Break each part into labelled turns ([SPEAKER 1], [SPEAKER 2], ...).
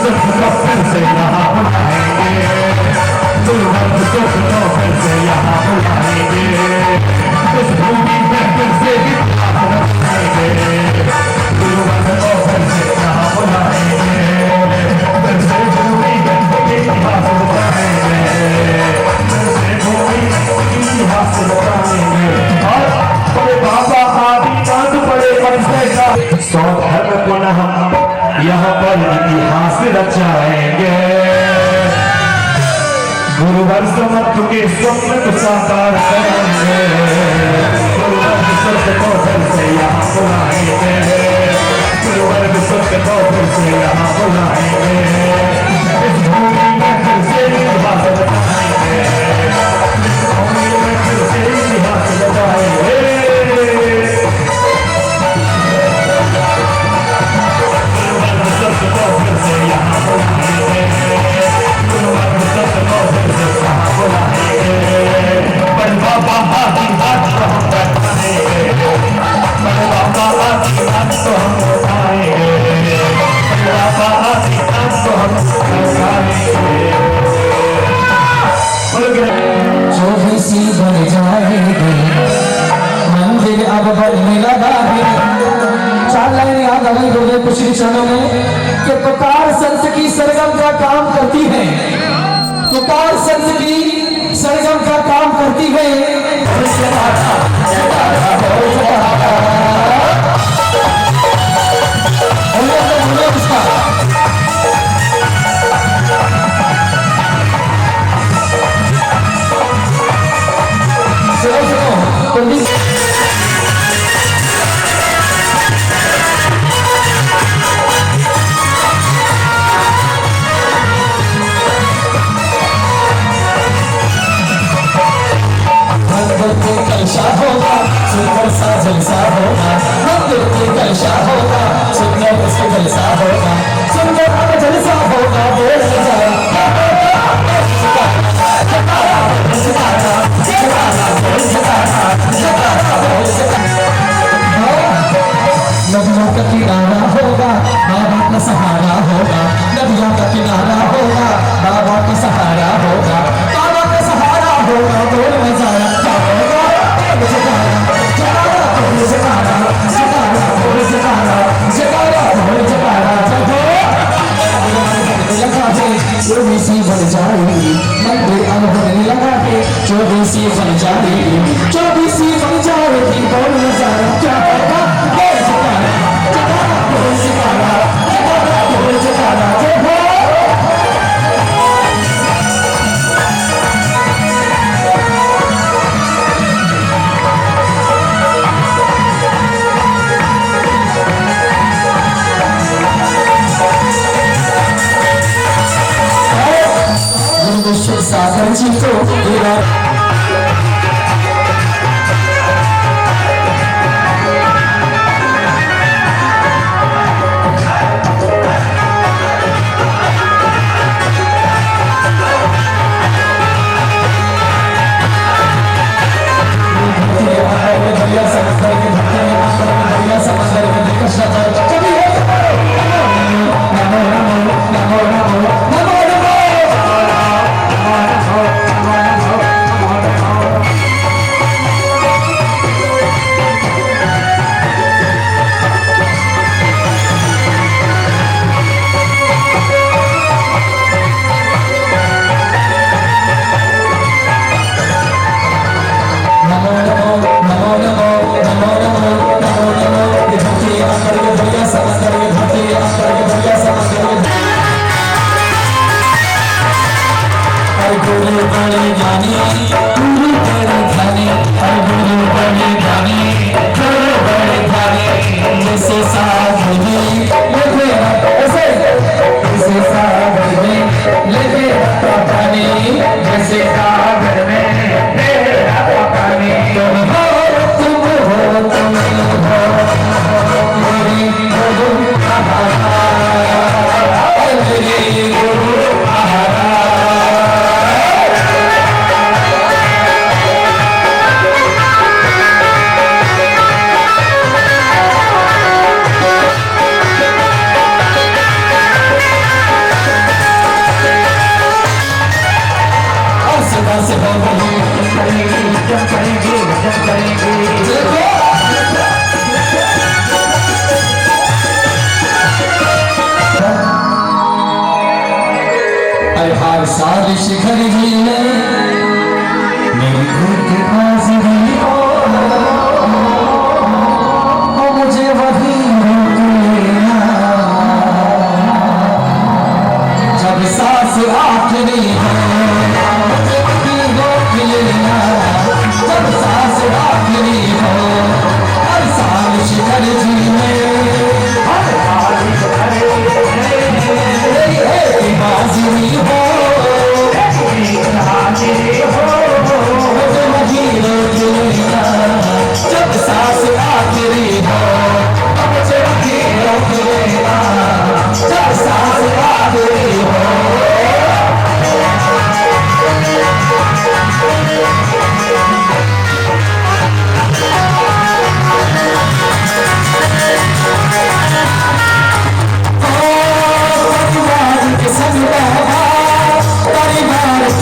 [SPEAKER 1] सुख को फिर से यहाँ बुलाएंगे, दुल्हन सुख को फिर से यहाँ बुलाएंगे, इस भूमि में फिर से इतिहास रचाएंगे, दुल्हन को फिर से यहाँ बुलाएंगे, फिर से भूमि में इतिहास रचाएंगे, फिर से भूमि में इतिहास रचाएंगे। और बड़े बाबा आदि कांड बड़े परिचय का सौ धर्म पुनः यहाँ पर इतिहास रचाएंगे, गुरुवर समर्थ के स्वप्न को साकार करेंगे, गुरुवर विश्व को फिर से यहाँ बुलाएंगे, गुरुवर विश्व को फिर से यहाँ बुलाएंगे, इस भूमि में फिर से इतिहास रचाएंगे, इस भूमि में फिर से इतिहास रचाएंगे। मंदिर अब बनने लगा है, चार लाइन याद आ गई होगी कुछ क्षणों में कि पुकार संत की सरगम का काम करती है, पुकार संत की सरगम का काम करती है। कलशा होगा सुंदर सा जलसा होगा, मंदिर की कलशा होगा सुंदर उसके जलसा होगा, सुंदर जलसा होगा बोल नदियों का किनारा होगा बाबा का सहारा होगा, नदियों का किनारा होगा बाबा का सहारा होगा, बाबा का सहारा होगा बोल नजारा चौबीसी बन जाएगी, मंदिर अब बनने लगा है, चौबीसी बन जाएगी, चौबीसी बन जाएगी, बोल नजारा क्या होगा बोल जगाना, जगाना बोल जगाना, जगाना बोल जगाना जय हो। सागर जी को
[SPEAKER 2] बस हो गई
[SPEAKER 1] जब करेंगे जब करेंगे
[SPEAKER 2] अरे हर साल शिखर जी ने मेरी खुद की हाजिरी हो मुझे वही रोक लेना जब सांस आखिरी हो मुझे वही रोक लेना जब सांस आखिरी हो हर साल शिखर जी ने हाजिरी हो मुझे वही रोक लेना जब सांस आखिरी हो मुझे वही रोक लेना जब सांस आखिरी हो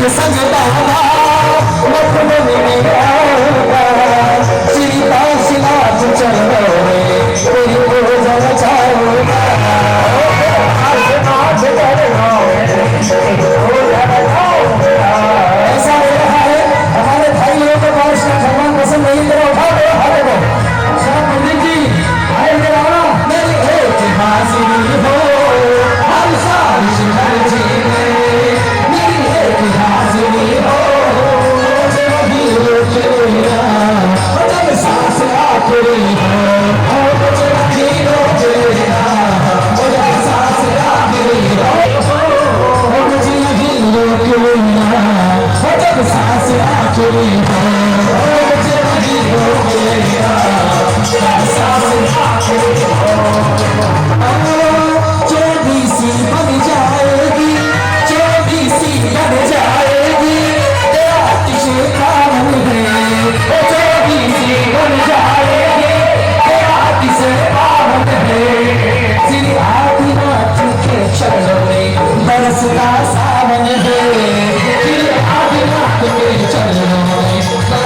[SPEAKER 2] संग बाबा मखन में सीता सिला चल तेरी पूजा चाहूंगा ऐसा हो रहा है हमारे भाई लोगों को बहुत भगवान पसंद नहीं करो पंडित जी मेरी एक हाजिरी हो हर साल शिखर जी मेरी एक हाजिरी हो मुझे वही रोक लेना जब सांस आखिरी हो मुझे वही रोक लेना जब सांस आखिरी हो मुझे वही रोक लेना जब सांस आखिरी हो मुझे वही रोक लेना जब सांस आखिरी हो चौबीसी बन जाएगी चौबीसी बन जाएगी तेरा अतिशय पावन है चौबीसी बन जाएगी तेरा अतिशय पावन है श्री आदिनाथ के चरणों में बरसता सावन है श्री आदिनाथ के चरणों में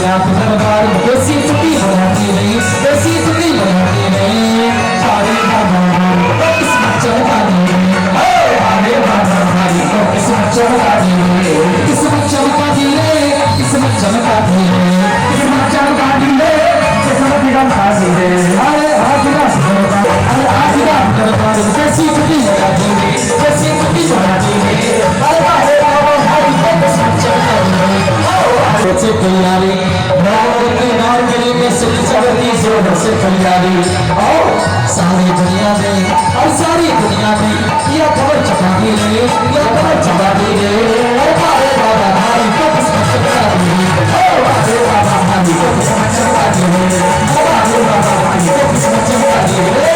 [SPEAKER 2] आप दरबार में देसी छुट्टी बनाती नहीं, देसी छुट्टी बनाती नहीं। सारे बाबा को किस्मत चमकानी है, सारे बाबा को किस्मत चमकानी है, किस्मत चमकानी है, किस्मत चमकानी है, किस्मत चमकानी है, किस्मत चमकानी है। अरे हाजिरा अरे हाजिरा दरबार में देसी छुट्टी बनाती है, देसी छुट्टी बनाती है। अरे बाबा को किस्मत चमकानी है। से तैयारी नार गली में सिर चढ़ती जोर से तैयारी। और सारी दुनिया में और सारी दुनिया में यह खबर छपा दी रे, यह खबर छपा दी रे। अरे बाबा भाई को किस्मत चमका दी रे, अरे बाबा भाई को किस्मत चमका दी रे, अरे बाबा भाई को किस्मत चमका दी रे।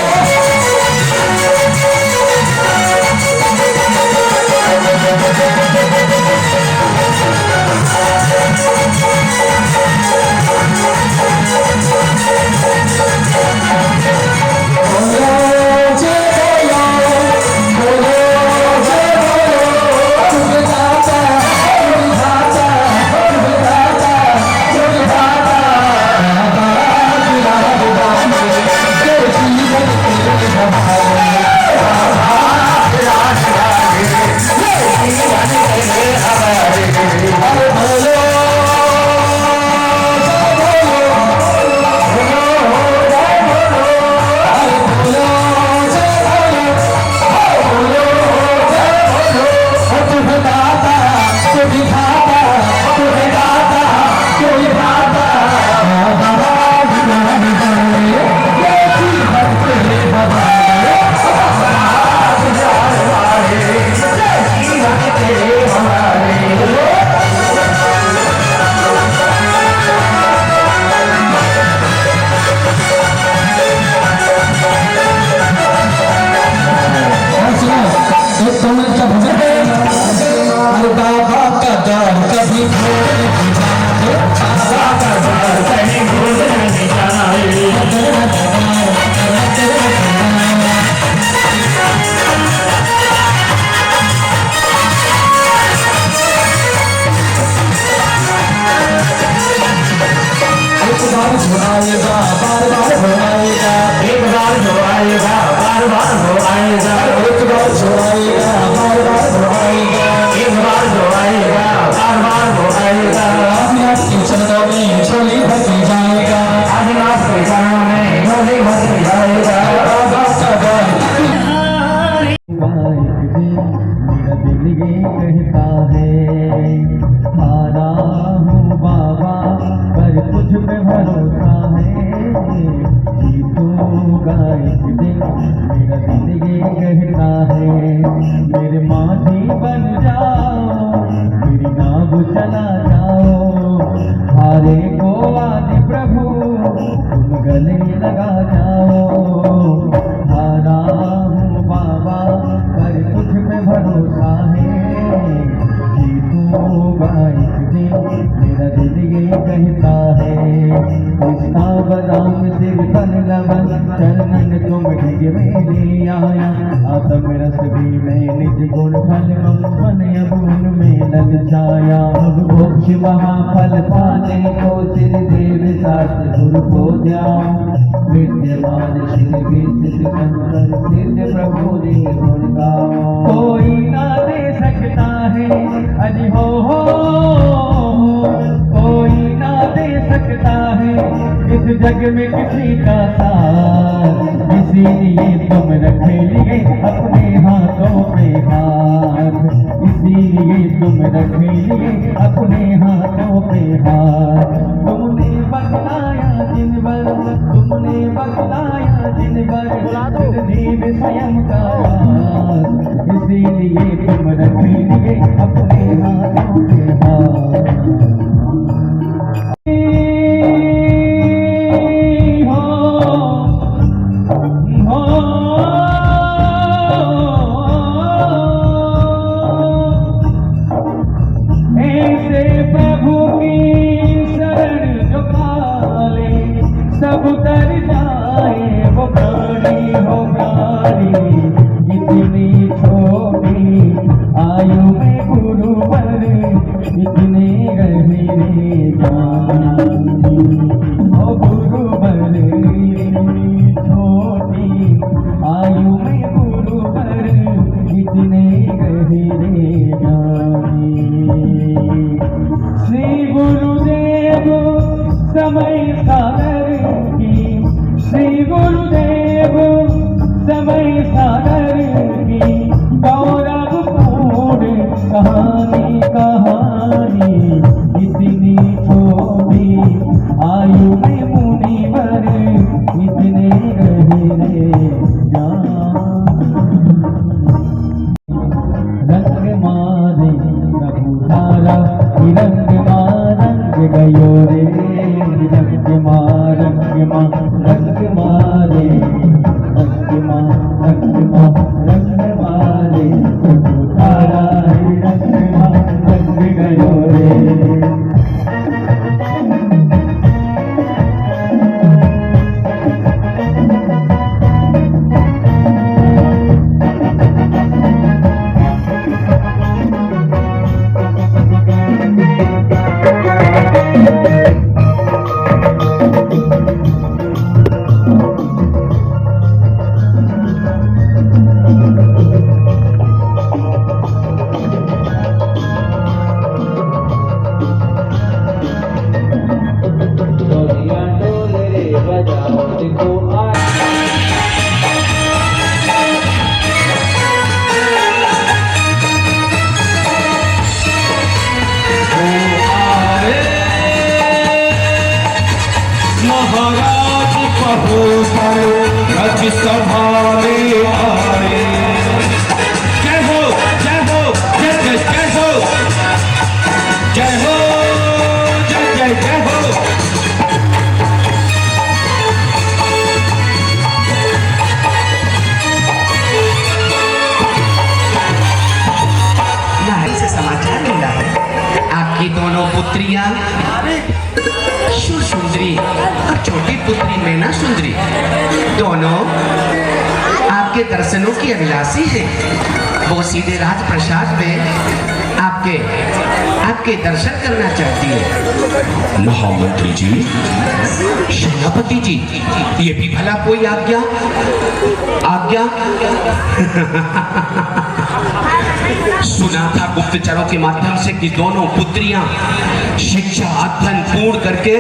[SPEAKER 2] महाफल पाने को सिर देव साथ गुरु को ध्यान विद्यमान श्री विद्युत कंकर सिद्ध प्रभु रे गुण गाओ। कोई ना दे सकता है अजी हो कोई ना दे सकता है इस जग में किसी का साथ, इसीलिए तुम रखे लिए अपने हाथों पे हाथ, इसीलिए तुम रखे लिए अपने हाथों पे हाथ। तुमने बतलाया जिन पर, तुमने बतलाया जिन पर देव स्वयं का राज, इसीलिए तुम रखे लिए अपने हाथों पे हाथ। सब कर जाए वो प्राणी हो प्राणी, इतनी छोटी आयु में गुरुवर, इतने रही रे जानी, ओ गुरुवर छोटी आयु में गुरुवर इतने रही रे जानी। श्री गुरुदेव समय सागर की, श्री गुरुदेव समय सागर की गौरवपूर्ण कहानी कहानी, इतनी छोटी आयु में मुनिवर इतने रहे रंग मारे रघुधारा रंग रंग गयो रे, रंग मारे रंग मारे रघुधारा रंग गयो रे।
[SPEAKER 1] महाराज कबूतर रज सभा में आए। जय हो जय हो जय जय जय हो, जय हो जय जय जय हो।
[SPEAKER 3] नारी से समाचार मिला है, आपकी दोनों पुत्रियां शिव सुंदरी और छोटी पुत्री मैना सुंदरी दोनों आपके दर्शनों की अभिलाषी हैं। वो सीधे राजप्रसाद में आपके दर्शन करना चाहती है।
[SPEAKER 1] महामंत्री जी,
[SPEAKER 3] सेनापति जी, ये भी भला कोई आज्ञा आज्ञा सुना था गुप्तचरों के माध्यम से कि दोनों पुत्रियां शिक्षा अध्ययन पूर्ण करके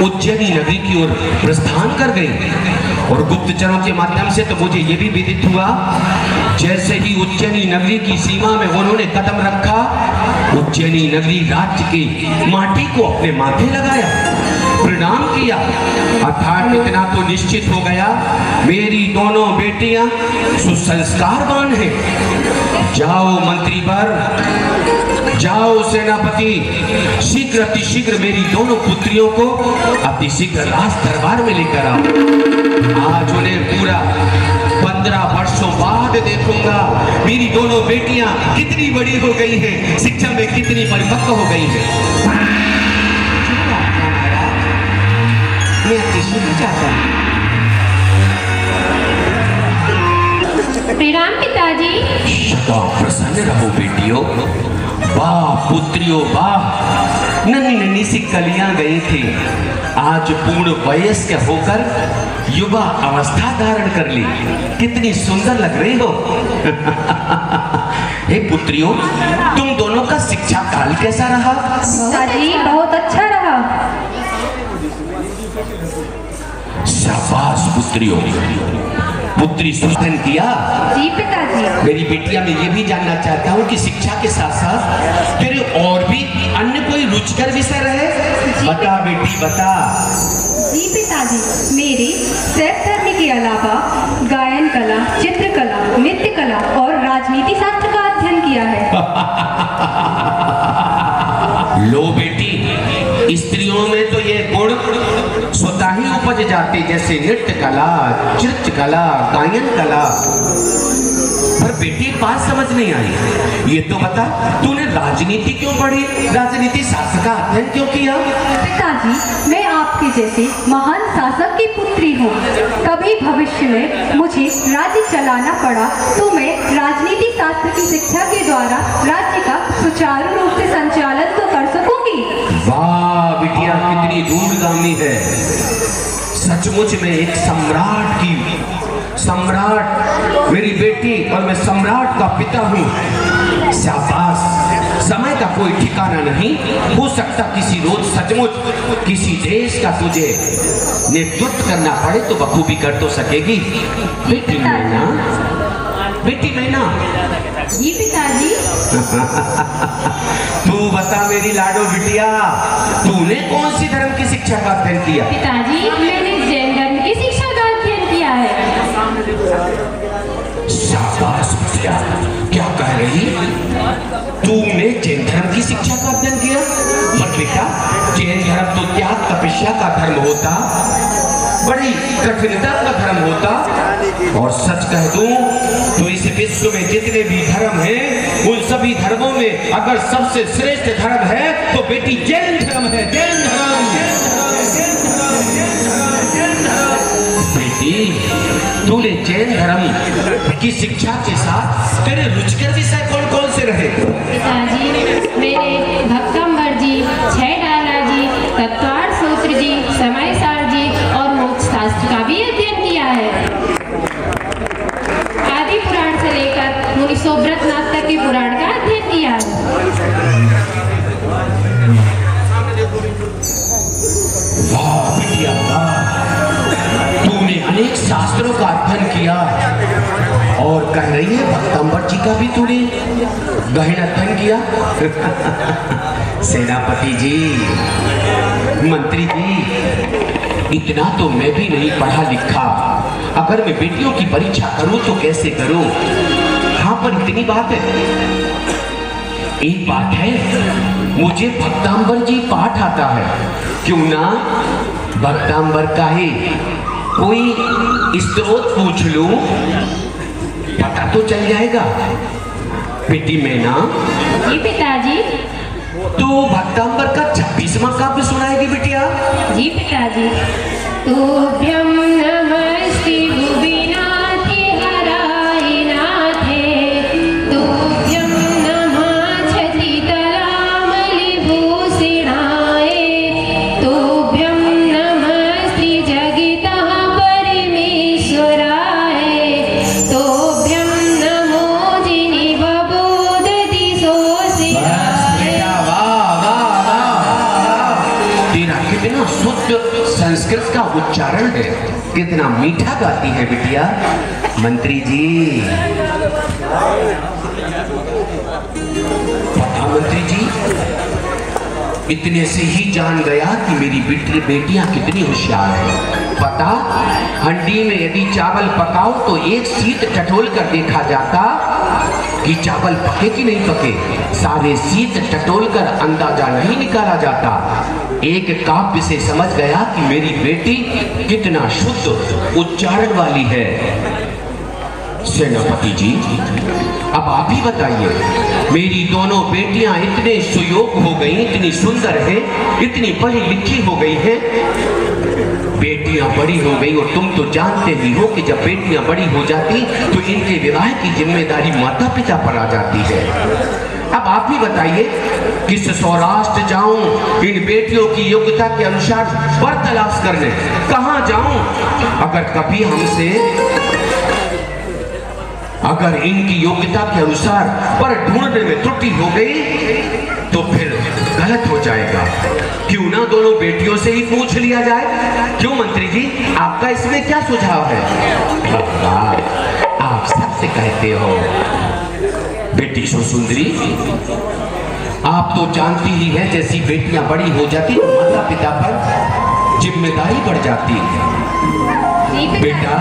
[SPEAKER 3] उज्जैनी नगरी की ओर प्रस्थान कर गई। और गुप्तचरों के माध्यम से तो मुझे ये भी विदित हुआ, जैसे ही उज्जैनी नगरी की सीमा में उन्होंने कदम रखा, उज्जैनी नगरी राज्य की माटी को अपने माथे लगाया, प्रणाम किया। अर्थात इतना तो निश्चित हो गया, मेरी दोनों बेटियां सुसंस्कारवान हैं। जाओ मंत्रीवर, जाओ सेनापति, शीघ्र अतिशीघ्र मेरी दोनों पुत्रियों को अतिशीघ्र राज दरबार में लेकर आओ। आज उन्हें पूरा 15 वर्षों बाद देखूंगा मेरी दोनों बेटियां कितनी बड़ी हो गई हैं, शिक्षा में कितनी परिपक्व हो गई हैं। मैं अतिशीघ्र चाहता हूं।
[SPEAKER 4] प्रणाम पिताजी।
[SPEAKER 3] सदा प्रसन्न रहो बेटियों। वाह पुत्रियों वाह, नन्ही नन्ही सी कलियां गई थी, आज पूर्ण वयस्क होकर युवा अवस्था धारण कर ली, कितनी सुंदर लग रही हो। हे पुत्रियों, तुम दोनों का शिक्षा काल कैसा रहा?
[SPEAKER 4] पिताजी बहुत अच्छा रहा।
[SPEAKER 3] शाबाश पुत्रियों, पुत्री सुधन किया।
[SPEAKER 4] जी पिताजी।
[SPEAKER 3] मेरी बेटियां, मैं ये भी जानना चाहता हूँ कि शिक्षा के साथ साथ तेरे और भी अन्य कोई रुचिकर विषय रहे? बता बेटी बता।
[SPEAKER 4] जी पिताजी, मेरी सैफ धर्म के अलावा गायन कला, चित्रकला, नृत्य कला और राजनीति शास्त्र का अध्ययन किया है।
[SPEAKER 3] लो बेटी, स्त्रियों में तो ये गुण स्वतः ही उपज जाते, जैसे नृत्य कला, चित्रकला, गायन कला। पर बेटी बात समझ नहीं आई, ये तो बता तूने राजनीति क्यों पढ़ी, राजनीति शास्त्र का अध्ययन क्यों किया?
[SPEAKER 4] पिताजी, मैं आपके जैसे महान शासक की पुत्री हूँ। कभी भविष्य में मुझे राज्य चलाना पड़ा तो मैं राजनीति शास्त्र की शिक्षा के द्वारा राज्य का सुचारू रूप से संचालन तो कर सकूंगी,
[SPEAKER 3] वाह बिटिया कितनी दूरगामी है। सचमुच में एक सम्राट मेरी बेटी, और मैं सम्राट का पिता हूँ। शाबाश। समय का कोई ठिकाना नहीं, हो सकता किसी रोज सचमुच किसी देश का तुझे नेतृत्व करना पड़े तो बखूबी कर तो सकेगी। बेटी मैना, बेटी मैना।
[SPEAKER 4] जी पिताजी।
[SPEAKER 3] तू बता मेरी लाडो बिटिया, तूने कौन सी धर्म की शिक्षा का अध्ययन किया?
[SPEAKER 4] पिताजी मैंने जैन धर्म की शिक्षा का अध्ययन किया है।
[SPEAKER 3] शाबाश बिटिया, क्या कह रही? तूने जैन धर्म की शिक्षा का अध्ययन किया? पर बेटा जैन धर्म तो त्याग तपस्या का धर्म होता, बड़ी कठिनता का धर्म होता। और सच कह दूं तो इस विश्व में जितने भी धर्म हैं, उन सभी धर्मों में अगर सबसे श्रेष्ठ धर्म है तो बेटी जैन धर्म है। जैन धर्म। बेटी तूने जैन धर्म की शिक्षा के साथ तेरे रुचिकर विषय कौन कौन से रहे?
[SPEAKER 4] पिताजी मेरे भक्तम्बर जी, छह डाला जी, तत्वार्थ सूत्र जी, समय सार जी और मोक्ष शास्त्र का भी अध्ययन किया है। आदि पुराण से लेकर मुनि सोब्रतनाथ तक के पुराण का अध्ययन किया है।
[SPEAKER 3] वाह बिटिया वाह, तूने अनेक शास्त्रों का अध्ययन किया और कह रही है भक्तम्बर जी का भी तूने गहन अध्ययन किया। सेनापति जी, मंत्री जी, इतना तो मैं भी नहीं पढ़ा लिखा। अगर मैं बेटियों की परीक्षा करूं तो कैसे करूं? हाँ पर इतनी बात है, एक बात है, मुझे भक्तांबर जी पाठ आता है। क्यों ना भक्तांबर का ही कोई स्त्रोत पूछ लूं, पता तो चल जाएगा। बेटी मैना।
[SPEAKER 4] जी पिताजी।
[SPEAKER 3] तो भक्तांबर का 26वां काव्य सुनाएगी बिटिया?
[SPEAKER 4] जी पिताजी। तुभ्यं नमस्ते भुविनाथे हराय नाथे, तुभ्यं नमः छतितलामलिभूषणाय, तुभ्यं नमः श्रीजगतः परमेश्वराय, तुभ्यं नमो जिनिवबोधति सोऽसिराय।
[SPEAKER 3] तेरा कितना शुद्ध संस्कृत का उच्चारण है, कितना मीठा गाती है बिटिया। मंत्री जी, पता मंत्री जी, इतने से ही जान गया कि मेरी बेटियां कितनी होशियार हैं। पता, हंडी में यदि चावल पकाओ तो एक सीट टटोल कर देखा जाता कि चावल पके कि नहीं पके। सारे सीट टटोल कर अंदाजा नहीं निकाला जाता। एक काव्य से समझ गया कि मेरी बेटी कितना शुद्ध उच्चारण वाली है। सेनापति जी, अब आप ही बताइए, मेरी दोनों बेटियां इतने सुयोग हो गई, इतनी सुंदर है, इतनी पढ़ी लिखी हो गई है, बेटियां बड़ी हो गई, और तुम तो जानते ही हो कि जब बेटियां बड़ी हो जाती तो इनके विवाह की जिम्मेदारी माता पिता पर आ जाती है। अब आप ही बताइए, किस सौराष्ट्र जाऊं इन बेटियों की योग्यता के अनुसार वर तलाश करने? कहां जाऊं? अगर इनकी योग्यता के अनुसार पर ढूंढने में त्रुटि हो गई तो फिर गलत हो जाएगा। क्यों ना दोनों बेटियों से ही पूछ लिया जाए? क्यों मंत्री जी, आपका इसमें क्या सुझाव है? आप सबसे कहते हो बेटी सुंदरी, आप तो जानती ही है जैसी बेटियां बड़ी हो जाती तो माता पिता पर जिम्मेदारी बढ़ जाती है। बेटा,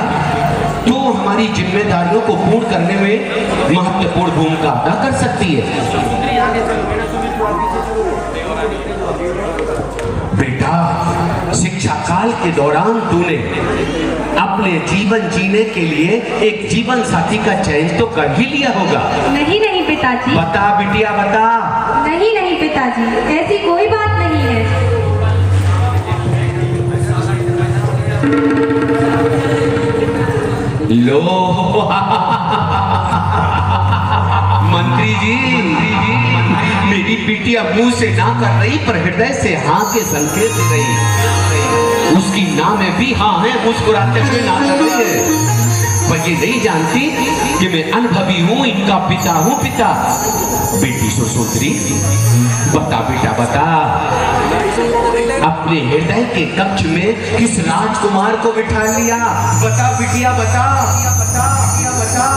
[SPEAKER 3] तो हमारी जिम्मेदारियों को पूर्ण करने में महत्वपूर्ण भूमिका अदा कर सकती है। बेटा, शिक्षा काल के दौरान तूने अपने जीवन जीने के लिए एक जीवन साथी का चयन तो कर ही लिया होगा।
[SPEAKER 4] नहीं नहीं पिताजी।
[SPEAKER 3] बता बिटिया बता।
[SPEAKER 4] नहीं नहीं पिताजी, ऐसी कोई बात नहीं है।
[SPEAKER 3] लो मंत्री जी, मेरी बिटिया मुंह से ना कर रही पर हृदय से हाँ के संकेत दे रही। उसकी ना में भी हाँ है, मुस्कुराते हुए ना कर रही है, पर ये नहीं जानती कि मैं अनुभवी हूं, इनका पिता हूं पिता। बेटी सुसुंदरी, बता बेटा बता, अपने हृदय के कक्ष में किस राजकुमार को बिठा लिया? बता बिटिया बता, बता बता।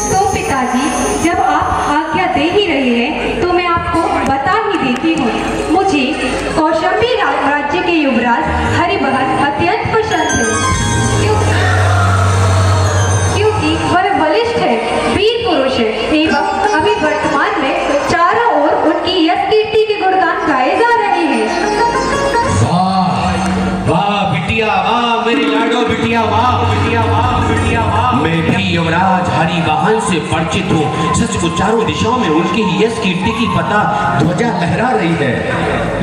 [SPEAKER 4] तो पिताजी, जब आप आज्ञा दे ही रहे हैं तो मैं आपको बता ही देती हूँ। मुझे कौशाम्बी राज्य के युवराज हरिबहन अत्यंत पसंद है, क्योंकि वह बलिष्ठ है, वीर पुरुष है एवं अभी वर्तमान में चारों ओर उनकी यश कीर्ति के गुणगान गाए जा रहे हैं।
[SPEAKER 3] वाह बिटिया वाह, मेरी लाडो बिटिया वाह, बिटिया वाह, बिटिया वाह। मैं भी युवराज हरिवाहन से परिचित हूँ। सच को चारों दिशाओं में उनकी यश कीर्ति की पता ध्वजा लहरा रही है।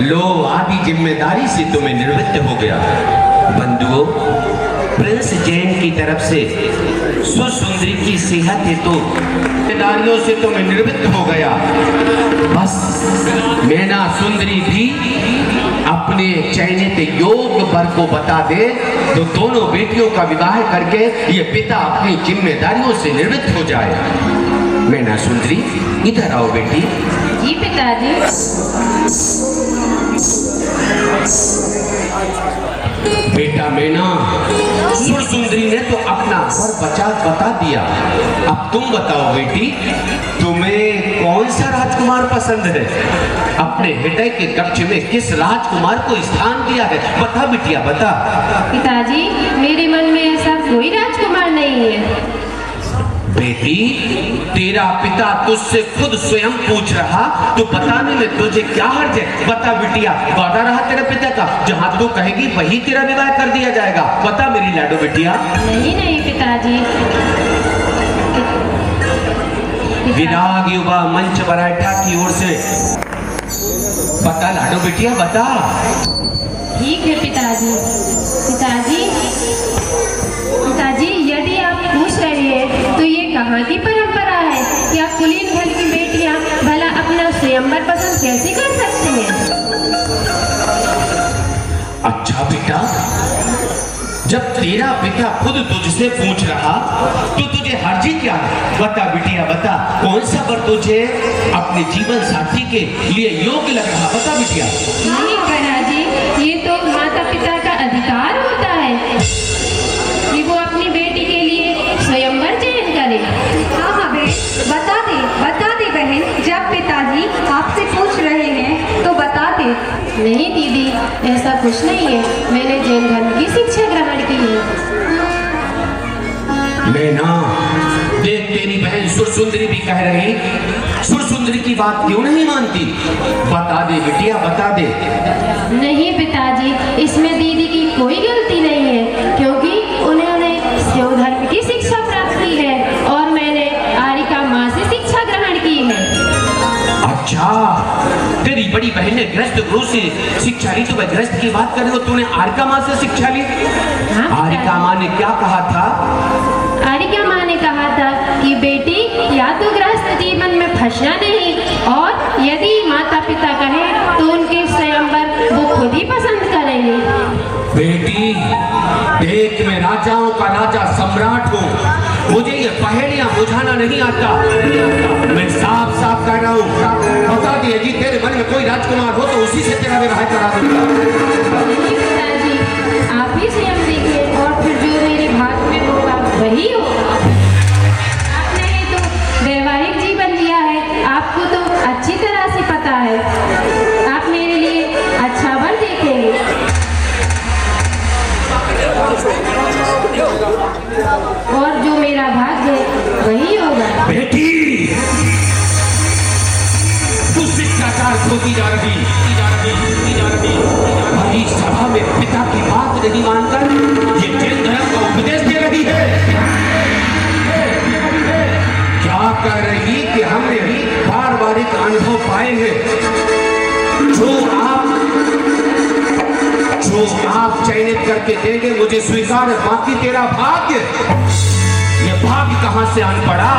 [SPEAKER 3] लो आदि जिम्मेदारी से तो मैं निवृत्त हो गया। बंधुओं, प्रिंस जैन की तरफ से सुसुंदरी की सेहत हेतु जिम्मेदारियों से तो मैं निवृत्त हो गया। बस मैना सुंदरी भी अपने चयनित योग वर को बता दे तो दोनों बेटियों का विवाह करके ये पिता अपनी जिम्मेदारियों से निवृत्त हो जाए। मैना सुंदरी, इधर आओ बेटी।
[SPEAKER 4] जी पिताजी।
[SPEAKER 3] बेटा मैना, सुरसुंदरी ने तो अपना वर बता दिया। अब तुम बताओ बेटी, तुम्हें कौन सा राजकुमार पसंद है? अपने हृदय के कक्ष में किस राजकुमार को स्थान दिया है? बता बिटिया बता।
[SPEAKER 4] पिताजी, मेरे मन में ऐसा कोई राजकुमार नहीं है।
[SPEAKER 3] बेटी, तेरा पिता तुझसे खुद स्वयं पूछ रहा तो बताने में तुझे क्या हर्ज है? बता बिटिया, वादा रहा तेरे पिता का, जहां तू कहेगी वही तेरा विवाह कर दिया जाएगा। बता मेरी लाडो बिटिया।
[SPEAKER 4] नहीं नहीं पिताजी।
[SPEAKER 3] विराग युवा मंच मराठा की ओर से बता लाडो बिटिया बता।
[SPEAKER 4] ठीक है पिताजी। पिताजी, पिताजी, यदि आप पूछ रहे हैं तो ये कहाँ की परंपरा है? क्या कुलीन घर की बेटियां भला अपना स्वयंवर पसंद कैसे कर सकते हैं?
[SPEAKER 3] अच्छा बेटा, जब तेरा पिता खुद तुझसे पूछ रहा तो तुझे हर्जी क्या है? बता बिटिया बता, कौन सा वर तुझे अपने जीवन साथी के लिए योग्य लग रहा? बता बिटिया।
[SPEAKER 4] नहीं पिताजी, ये तो माता पिता का अधिकार होता है कि वो अपनी बेटी के लिए स्वयंवर चयन करे। हाँ हाँ बहन, बता दे बहन, जब पिताजी आपसे पूछ रहे हैं तो बता दे। नहीं दीदी, ऐसा कुछ नहीं है, मैंने जैन धर्म की शिक्षा ग्रहण की है।
[SPEAKER 3] मैना, देख तेरी बहन सुरसुंदरी भी कह रही, सुरसुंदरी की बात क्यों नहीं मानती? बता दे बिटिया बता दे।
[SPEAKER 4] नहीं पिताजी, इसमें दीदी की कोई गलती नहीं है, क्योंकि उन्होंने शिव धर्म की शिक्षा प्राप्त की है और मैंने आरिका माँ से शिक्षा ग्रहण की है।
[SPEAKER 3] अच्छा, तेरी बड़ी बहन ने गृहस्थ गुरु से शिक्षा ली, तो वह गृहस्थ की बात कर रही हो, तूने आरिका माँ से शिक्षा ली?
[SPEAKER 4] हाँ,
[SPEAKER 3] आरिका माँ ने क्या कहा था?
[SPEAKER 4] आरिका माँ ने कहा था कि बेटी, या तो गृहस्थ जीवन में फंसना नहीं, और यदि माता पिता कहें तो उनके स्वयंवर वो खुद ही पसंद करेंगे।
[SPEAKER 3] बेटी देख, मैं राजाओं का राजा सम्राट हूँ, मुझे ये पहेलियां बुझाना नहीं आता। मैं साफ साफ कह रहा हूँ, बता दिए जी, तेरे मन में कोई राजकुमार हो तो उसी से तेरा विवाह करा दूंगा।
[SPEAKER 4] नहीं पिताजी, आप ही स्वयं देखिए और फिर जो मेरे भाग में होगा वही होगा। आपने ही तो वैवाहिक जीवन जिया है, आपको तो अच्छी तरह से पता है। आप मेरे लिए अच्छा वर देखेंगे और जो मेरा भाग्य है वही होगा।
[SPEAKER 3] बेटी, तू शिष्टाचार खोती जा रही, बड़ी सभा में पिता की बात नहीं मानकर ये जैन धर्म का उपदेश दे रही है। क्या कह रही कि हमने भी पारिवारिक अनुभव पाए हैं, जो आप चयनित करके देंगे मुझे स्वीकार है, बाकी तेरा भाग्य, ये भाग्य कहां से आन पड़ा?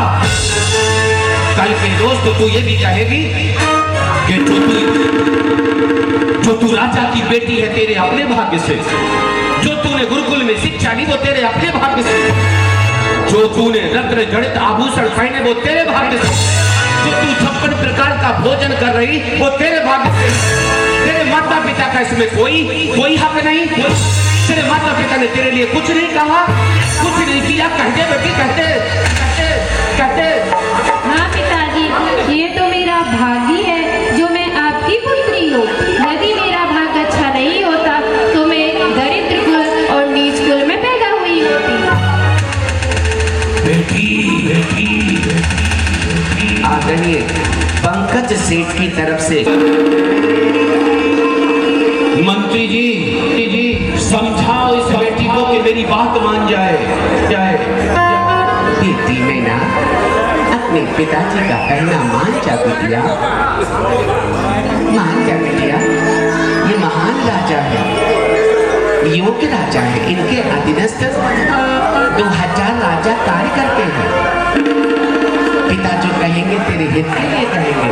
[SPEAKER 3] कल के रोज तो तू ये भी कहेगी कि जो तू राजा की बेटी है तेरे अपने भाग्य से, जो तूने गुरुकुल में शिक्षा ली वो तेरे अपने भाग्य से, जो तूने रत्न जड़ित आभूषण पहने वो तेरे भाग्य से, जो तू 56 प्रकार का भोजन कर रही वो तेरे भाग्य से। तेरे माता पिता का इसमें कोई हक नहीं। तेरे माता पिता ने तेरे लिए कुछ नहीं कहा, कुछ नहीं किया। कहते बेटी कहते।
[SPEAKER 4] हाँ पिताजी, ये तो मेरा भाग्य है जो मैं आपकी पुत्री हूँ। यदि मेरा भाग्य अच्छा नहीं होता तो मैं दरिद्र कुल और नीच कुल में पैदा हुई होती।
[SPEAKER 3] बेटी आदरणीय पंकज सेठ की तरफ से मंत्री जी समझाओ इस बेटी को कि मेरी बात मान जाए। बेटी में ना अपने पिताजी का कहना मान जा बिटिया, मान जा बिटिया। ये महान राजा है, योग्य राजा है। इनके अधीनस्थ 2000 राजा कार्य करते हैं। पिता जो कहेंगे तेरे हित के लिए कहेंगे।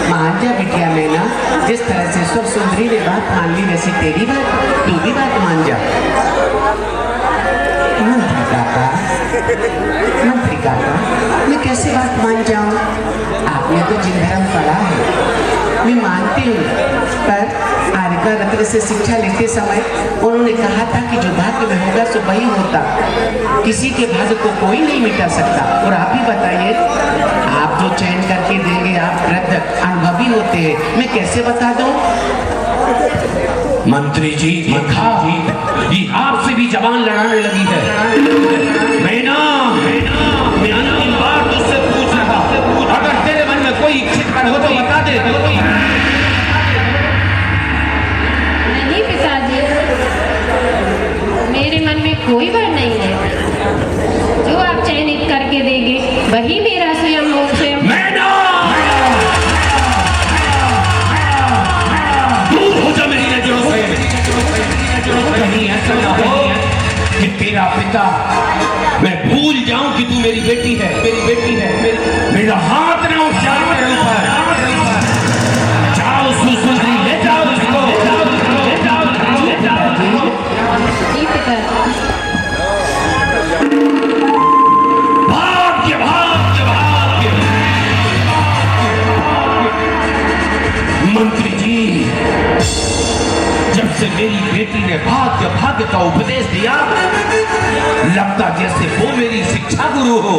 [SPEAKER 3] मान जा बिटिया मैना, जिस तरह से सब सुंदरी ने बात मान ली वैसे तेरी बात तू भी बात मान जा। मंत्री काका मैं कैसे बात मान जाऊं? आपने तो जिन धर्म पढ़ा है मैं मानती हूँ, पर आर्का रत्न से शिक्षा लेते समय उन्होंने कहा था कि जो भाग्य में होगा सो वही होता, किसी के भाग्य को कोई नहीं मिटा सकता। और आप ही बताइए, आप जो चयन करके देंगे आप वृद्ध अनुभवी होते हैं, मैं कैसे बता दूं? मंत्री जी ये आपसे भी जबान लड़ाने लगी है। मैं अंतिम बार तुझसे पूछ रहा, अगर तेरे मन में कोई इच्छित कर हो तो बता दे।
[SPEAKER 4] नहीं पिताजी, मेरे मन में कोई वर नहीं है। जो आप चयनित करके देंगे वही मेरा स्वयं हो।
[SPEAKER 3] दूर हो जा मेरी नजरों से। कहीं ऐसा ना हो कि तेरा पिता मैं भूल जाऊं कि तू मेरी बेटी है। मेरा हाथ ना उठ जाए तेरे ऊपर। जाओ सुंदरी, ले जाओ इसको।
[SPEAKER 4] जी पिताजी।
[SPEAKER 3] भाग्य मंत्री जी, जब से मेरी बेटी ने भाग्य का उपदेश दिया, लगता जैसे वो मेरी शिक्षा गुरु हो।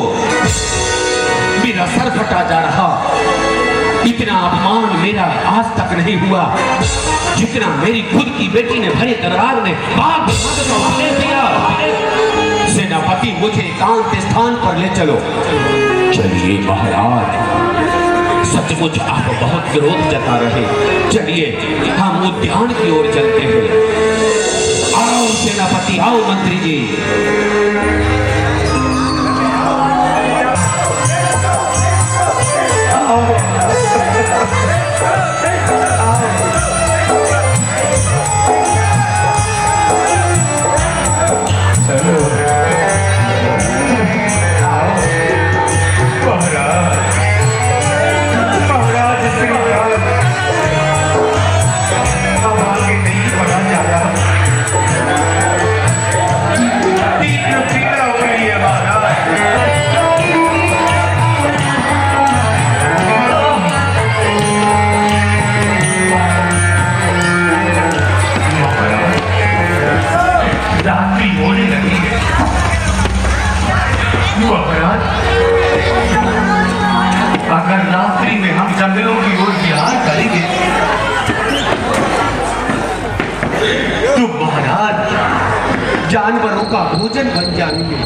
[SPEAKER 3] मेरा सर फटा जा रहा। इतना अपमान मेरा आज तक नहीं हुआ जितना मेरी खुद की बेटी ने भरे दरबार में भाग्य का उपदेश दिया। सेनापति मुझे एकांत स्थान पर ले चलो। चलिए महाराज, सचमुच आप बहुत विरोध जता रहे। चलिए हम उद्यान की ओर चलते हैं। आओ सेनापति, आओ मंत्री जी।
[SPEAKER 1] अगर रात्रि में हम जंगलों की ओर विहार करेंगे तो महाराज
[SPEAKER 3] जानवरों का भोजन बन जाएंगे।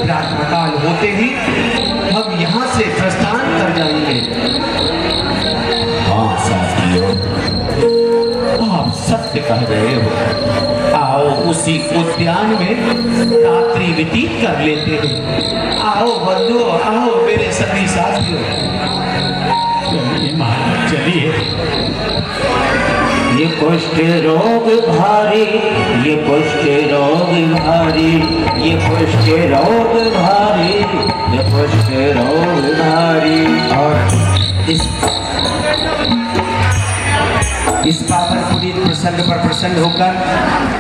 [SPEAKER 3] रात्रिकाल होते ही हम यहाँ से प्रस्थान कर जाएंगे। हाँ साथियों, आप सत्य कह रहे हो। आओ उसी उद्यान में रात्रि व्यतीत कर लेते हैं। आओ बंधुओं, आओ मेरे सभी साथियों।
[SPEAKER 1] चलिए।
[SPEAKER 3] ये कुष्ठ रोग भारी, ये कुष्ठ रोग भारी, ये कुष्ठ रोग भारी, ये कुष्ठ रोग भारी। और इस बात पर पुनीत प्रसंग पर प्रसन्न होकर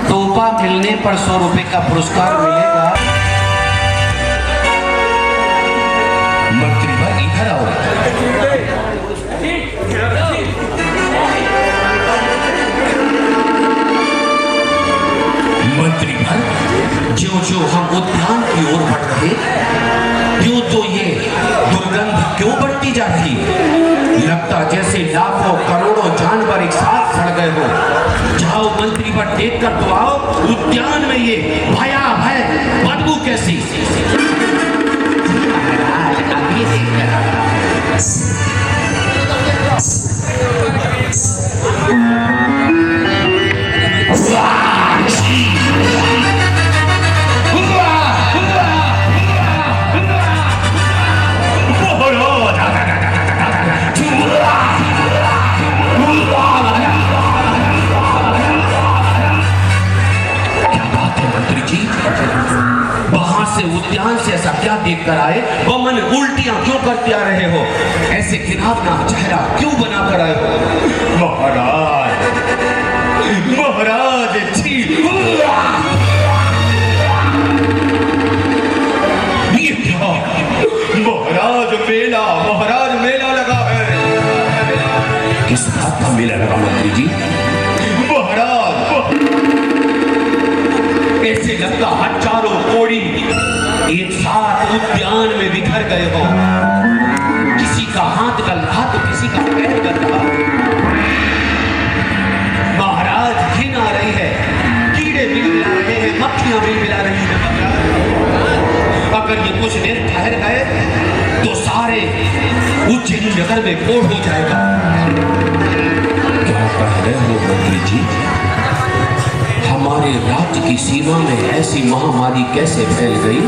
[SPEAKER 3] तोहफा मिलने पर 100 रुपए का पुरस्कार मिलेगा। मंत्री भाई इधर आओ। मंत्री भर जो हम उद्यान की ओर बढ़ रहे, क्यों तो ये दुर्गंध क्यों बढ़ती जाती? लगता जैसे लाखों करोड़ों जानवर एक साथ सड़ गए हो। जाओ मंत्री भर देख कर तो आओ, उद्यान में ये भयावह बदबू कैसी। अभी देख कर उद्यान से ऐसा क्या देख कर आए? बमन उल्टियां क्यों करते आ रहे हो? ऐसे घिनौना चेहरा क्यों बना कर आए हो? महाराज, महाराज छी, ये क्या? महाराज मेला लगा है। किस बात का मेला लगा मंत्री जी? महाराज ऐसे लगता हजारों कोड़ी एक साथ उद्यान में बिखर गए हो। किसी का हाथ गल रहा तो किसी का पैर गल रहा। महाराज घिन आ रही है, कीड़े भी मिला रहे हैं, मक्खियां भी मिला रही हैं। अगर ये कुछ देर ठहर गए तो सारे उज्जैन नगर में कोढ़ हो जाएगा। क्या कह रहे हो मंत्री जी? हमारे राज्य की सीमा में ऐसी महामारी कैसे फैल गई?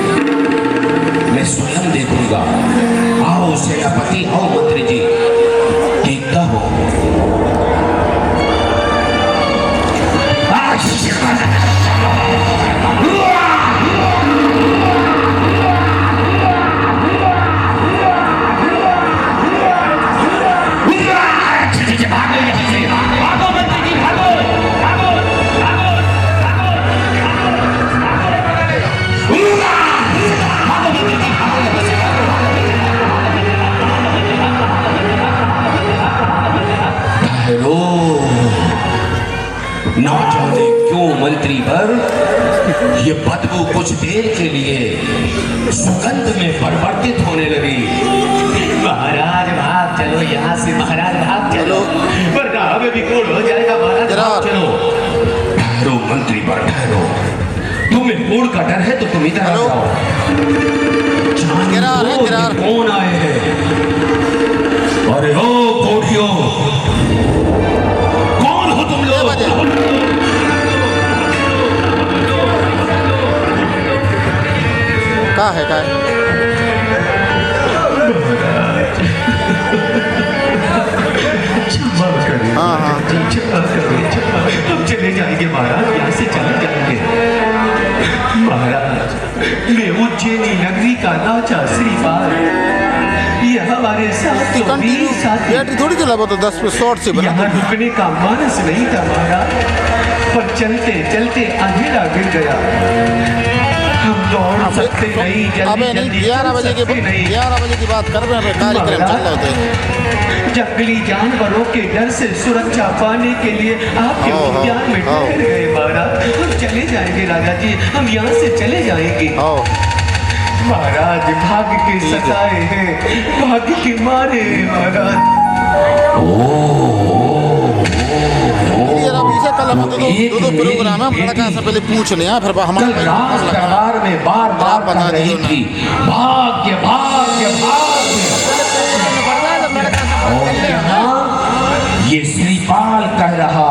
[SPEAKER 3] मैं स्वयं देखूंगा। आओ सेनापति, आओ मंत्री जी, देखता हो। ना जाने क्यों मंत्री भर ये बदबू कुछ देर के लिए सुगंध में परिवर्तित होने लगी। महाराज भाग चलो यहाँ से, महाराज भाग चलो, वरना हमें भी कोड़ हो जाएगा। महाराज भाग चलो। ठहरो मंत्री भर, ठहरो। तुम्हें कोड़ का डर है तो तुम इधर आ जाओ। कौन आए हैं? अरे ओ कोढ़ियों, कौन हो तुम लोग?
[SPEAKER 5] का है हाँ हाँ
[SPEAKER 3] हम चले जाएंगे महाराज, यहाँ से चले जाएंगे। महाराज मैं उज्जैनी नगरी का राजा श्रीपाल, ये हमारे साथ तो 20 साथी
[SPEAKER 5] थोड़ी चला वो तो 10 पे शॉर्ट से बना।
[SPEAKER 3] यहाँ रुकने का मानस नहीं था महाराज, पर चलते चलते अंधेरा गिर गया। हम दौड़ सकते नहीं,
[SPEAKER 5] अबे नहीं 11 बजे की बात कर रहे हैं, कार्यक्रम चल रहे थे।
[SPEAKER 3] जंगली जानवरों के डर से सुरक्षा पाने के लिए आपके उद्यान में ठहर गए महाराज। हम चले जाएंगे राजा जी, हम यहाँ से चले जाएंगे। महाराज भाग्य के सताए हैं, भाग्य के मारे महाराज।
[SPEAKER 5] दो प्रोग्राम है, लड़का से पहले पूछ लिया, फिर हमारे
[SPEAKER 3] दरबार में बार बार बता रही थी भाग्य भाग्य भाग्य। ये श्रीपाल कह रहा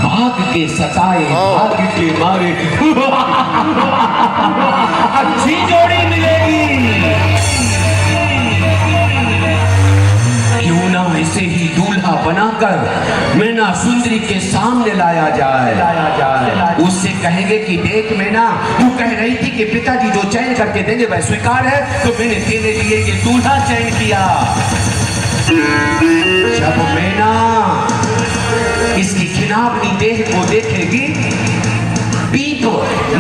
[SPEAKER 3] भाग्य के सताए, भाग्य के मारे। अच्छी जोड़ी मिलेगी, क्यों ना ऐसे ही दूल्हा बनाकर मैना सुंदरी के सामने लाया जाए। उससे कहेंगे कि देख मैना, तू कह रही थी कि पिताजी जो चयन करके देंगे वह स्वीकार है, तो मैंने तेरे लिए ये दूल्हा चयन किया। जब मैना इसकी खिनावनी देह को देखेगी, पीप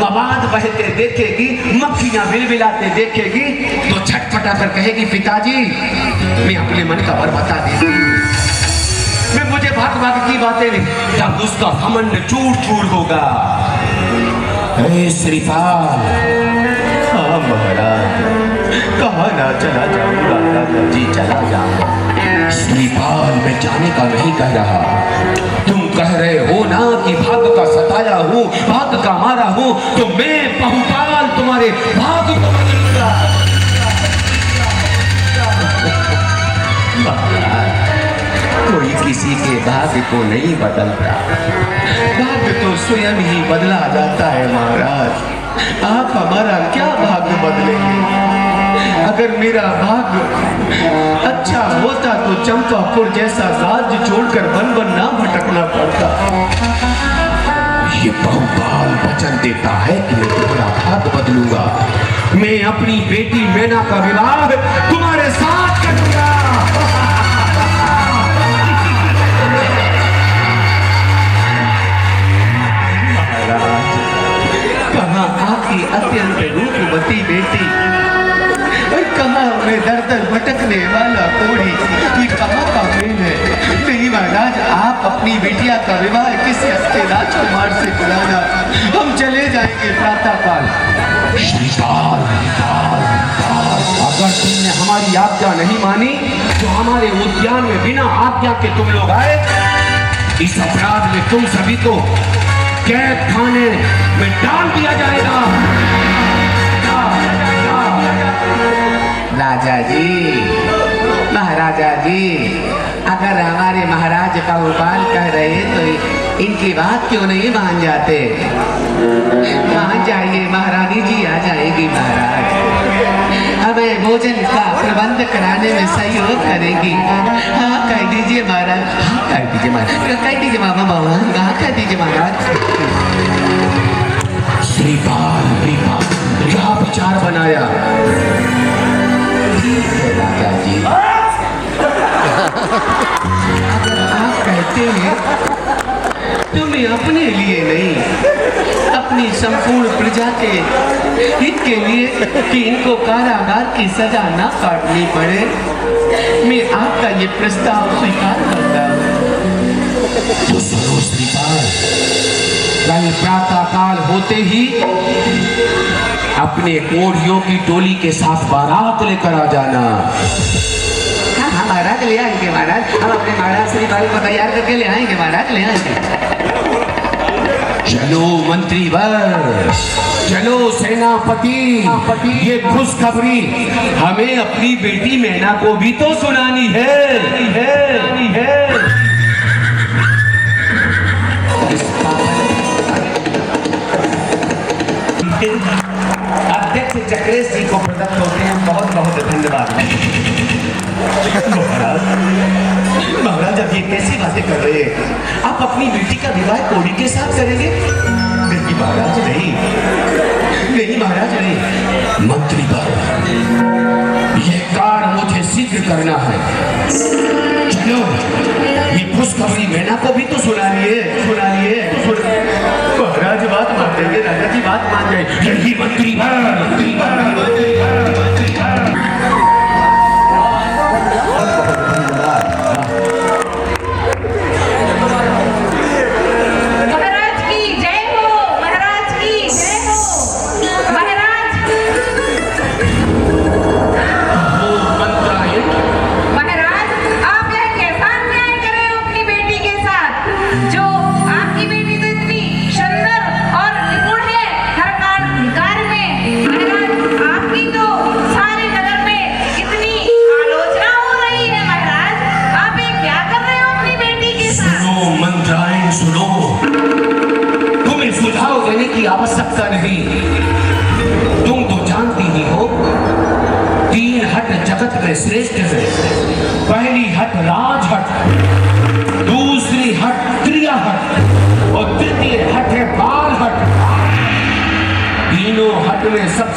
[SPEAKER 3] मवाद बहते देखेगी, मक्खियां बिलबिलाते देखेगी, तो छटपटा कर कहेगी पिताजी मैं अपने मन का वर बता देती हूँ, मैं मुझे भाग भाग की बातें नहीं। जब उसका घमंड चूर चूर होगा। हे श्रीपाल। हाँ महाराज, कहाँ ना चला जाऊंगा दादाजी, चला जाऊंगा। श्रीपाल मैं जाने का नहीं कह रहा, तुम कह रहे हो ना कि भाग का सताया हूँ, भाग का मारा हूँ, तो मैं बहुपाल तुम्हारे भाग को बदलूंगा। कोई किसी के भाग्य को नहीं बदलता, भाग्य तो स्वयं ही बदला जाता है महाराज। आप हमारा क्या भाग्य बदलेंगे? अगर मेरा भाग्य अच्छा होता तो चंपापुर जैसा राज्य छोड़कर वन वन ना भटकना पड़ता। ये बहुपाल वचन देता है कि मैं तुम्हारा भाग्य बदलूंगा, मैं अपनी बेटी मैना का विवाह तुम्हारे साथ करूंगा। कहाँ आपकी अत्यंत रूपवती बेटी और कहाँ मैं दर दर भटकने वाला कोढ़ी, ये कहाँ का प्रेम है? नहीं महाराज, आप अपनी बेटिया का विवाह किसी अच्छे राजकुमार से कराना, हम चले जाएंगे प्रातः काल। श्रीपाल, अगर तुमने हमारी आज्ञा नहीं मानी तो हमारे उद्यान में बिना आज्ञा के तुम लोग आए, इस अपराध में तुम सभी को कैद खाने में डाल दिया जाएगा। राजा जी, महाराजा जी, अगर हमारे महाराज का उपाल कह रहे तो इनकी बात क्यों नहीं मान जाते? मान जाइए, महारानी जी आ जाएगी महाराज, हमें भोजन का प्रबंध कराने में सहयोग करेगी। हाँ कह दीजिए महाराज, हाँ कह दीजिए महाराज, कह दीजिए मामा मामा, हाँ कह दीजिए महाराज। श्रीपाल क्या विचार बनाया? ठीक है राजा जी, अगर आप कहते हैं तो मैं अपने लिए नहीं, अपनी संपूर्ण प्रजा के हित के लिए कि इनको कारागार की सजा ना काटनी पड़े, मैं आपका ये प्रस्ताव स्वीकार करता हूँ। तो सुनो श्रीपाल, कल प्रातः काल होते ही अपने कोढ़ियों की टोली के साथ बारात लेकर आ जाना। हाँ महाराज ले आएंगे महाराज, हम अपने महाराज श्रीपाल को तैयार करके ले आएंगे महाराज, ले आएंगे। चलो मंत्रीवर, चलो सेनापति, ये खुशखबरी हमें अपनी बेटी मैना को भी तो सुनानी है। अध्यक्ष चक्रेश जी को प्रदत्त होते हैं बहुत बहुत धन्यवाद। महाराज अब ये कैसी बातें कर रहे हैं? आप अपनी बेटी का विवाह कोढ़ी के साथ करेंगे? नहीं महाराज नहीं, नहीं महाराज नहीं। मंत्री ये कार्य मुझे शीघ्र करना है। चलो ये खुशखबरी मैना को भी तो सुनाइए। महाराज बात मान देंगे, राजा जी बात मान जाए। यही मंत्री आवश्यकता नहीं, तुम तो जानती ही हो 3 हट जगत में श्रेष्ठ है। पहली हट राजहट,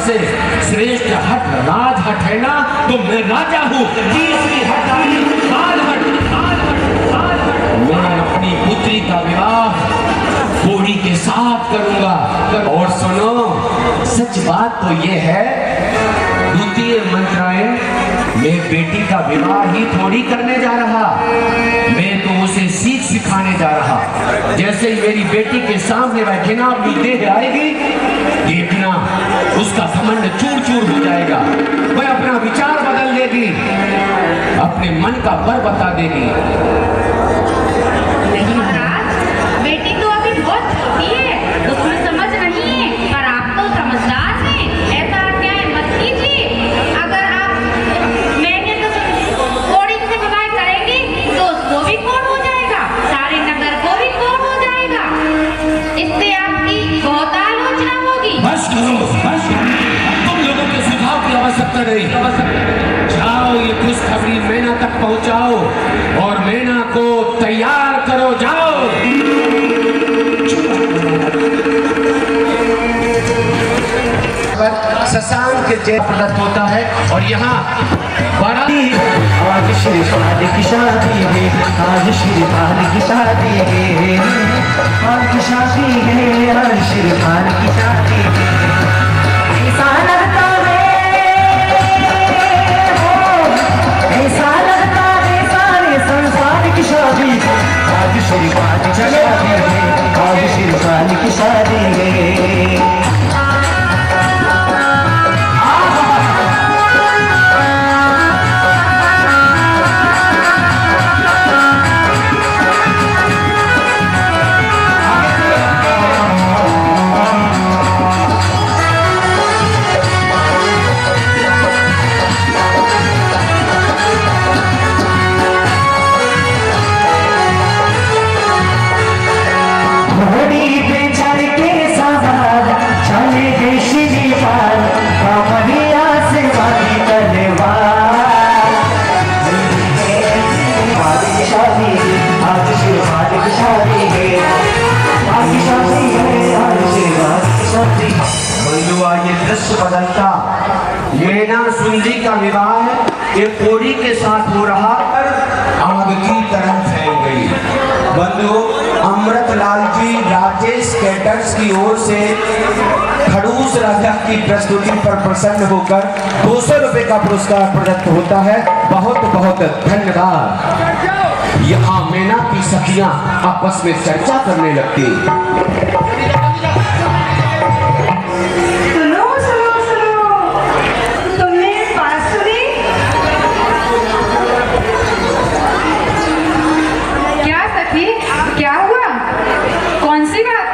[SPEAKER 3] सबसे श्रेष्ठ हट राज हट है ना, तो मैं राजा हूँ। तीसरी हट आई काल हट, काल हट, काल हट। मैं अपनी पुत्री का विवाह कोड़ी के साथ करूंगा। और सुनो, सच बात तो ये है, द्वितीय मंत्रायण मैं बेटी का विवाह ही थोड़ी करने जा रहा, मैं तो उसे सीख सिखाने जा रहा। जैसे ही मेरी बेटी के सामने वह घिनौनी देह आएगी, देखना उसका घमंड चूर चूर हो जाएगा। वह अपना विचार बदल देगी, अपने मन का बल बता देगी।
[SPEAKER 4] नहीं महाराज, बेटी तो अभी बहुत छोटी है, उसमें समझ नहीं है, पर आप तो समझदार हैं। ऐसा अन्याय मत कीजिए। अगर आप मैंने तो कोड़ी से विवाह करेंगी तो उसको भी कोड़ हो जाएगा, सारे नगर को भी कोड़ हो जाएगा। इससे आपकी बहुत आलोचना होगी।
[SPEAKER 3] बस करो, बस करो। तुम लोगों के सुझाव की आवश्यकता नहीं। जाओ ये खुशखबरी मैना तक पहुंचाओ और मैना को तैयार करो। जाओ। शशांक जय प्रदत्त होता है और यहाँ
[SPEAKER 1] आज श्री पाल की शादी है, आज श्री पाल की शादी है, पाल की शादी है, आज श्री पाल की शादी है। ऐसा लगता है, ऐसा लगता है सारे संसार की शादी, आज श्री पाल की शादी है, आज श्री पाल की शादी है। घोड़ी पे चढ़ के सवार चले गए श्री पाल, कमरिया से बाकी तलवार। पाल की शादी है, आज श्री पाल की शादी है, पाल की शादी है, आज श्री पाल की शादी है।
[SPEAKER 3] बंधुआ ये दृश्य बदलता, मैना सुंदरी का विवाह एक कोड़ी के साथ हो रहा पर आग की तरह फैल गई। बंधु अमृतलाल जी राजेश कैटर्स की ओर से खड़ूस राजा की प्रस्तुति पर प्रसन्न होकर 200 रुपए का पुरस्कार प्रदत्त होता है। बहुत बहुत धन्यवाद। यहाँ मैना की सखियां आपस में चर्चा करने लगती।
[SPEAKER 6] सुनो सुनो सुनो, तुमने बात सुनी?
[SPEAKER 4] क्या सखी, क्या हुआ? कौन सी बात?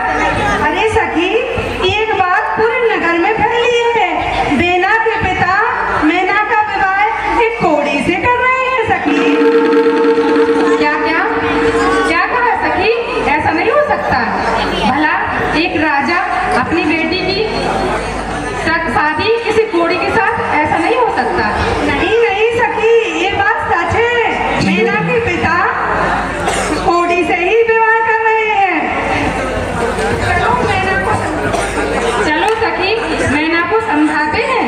[SPEAKER 6] अरे सखी, एक बात पूरे नगर में फैली है। बेना के पिता मैना का विवाह एक कोड़ी से कर रहे हैं सखी।
[SPEAKER 4] क्या क्या क्या कहा सखी? ऐसा नहीं हो सकता। भला एक राजा अपनी बेटी की शादी किसी कोड़ी के साथ, ऐसा नहीं हो सकता।
[SPEAKER 6] नहीं नहीं सखी, ये बात सच है। मैना के पिता कोड़ी से ही विवाह कर रहे हैं।
[SPEAKER 4] चलो सखी, मैना को समझाते हैं।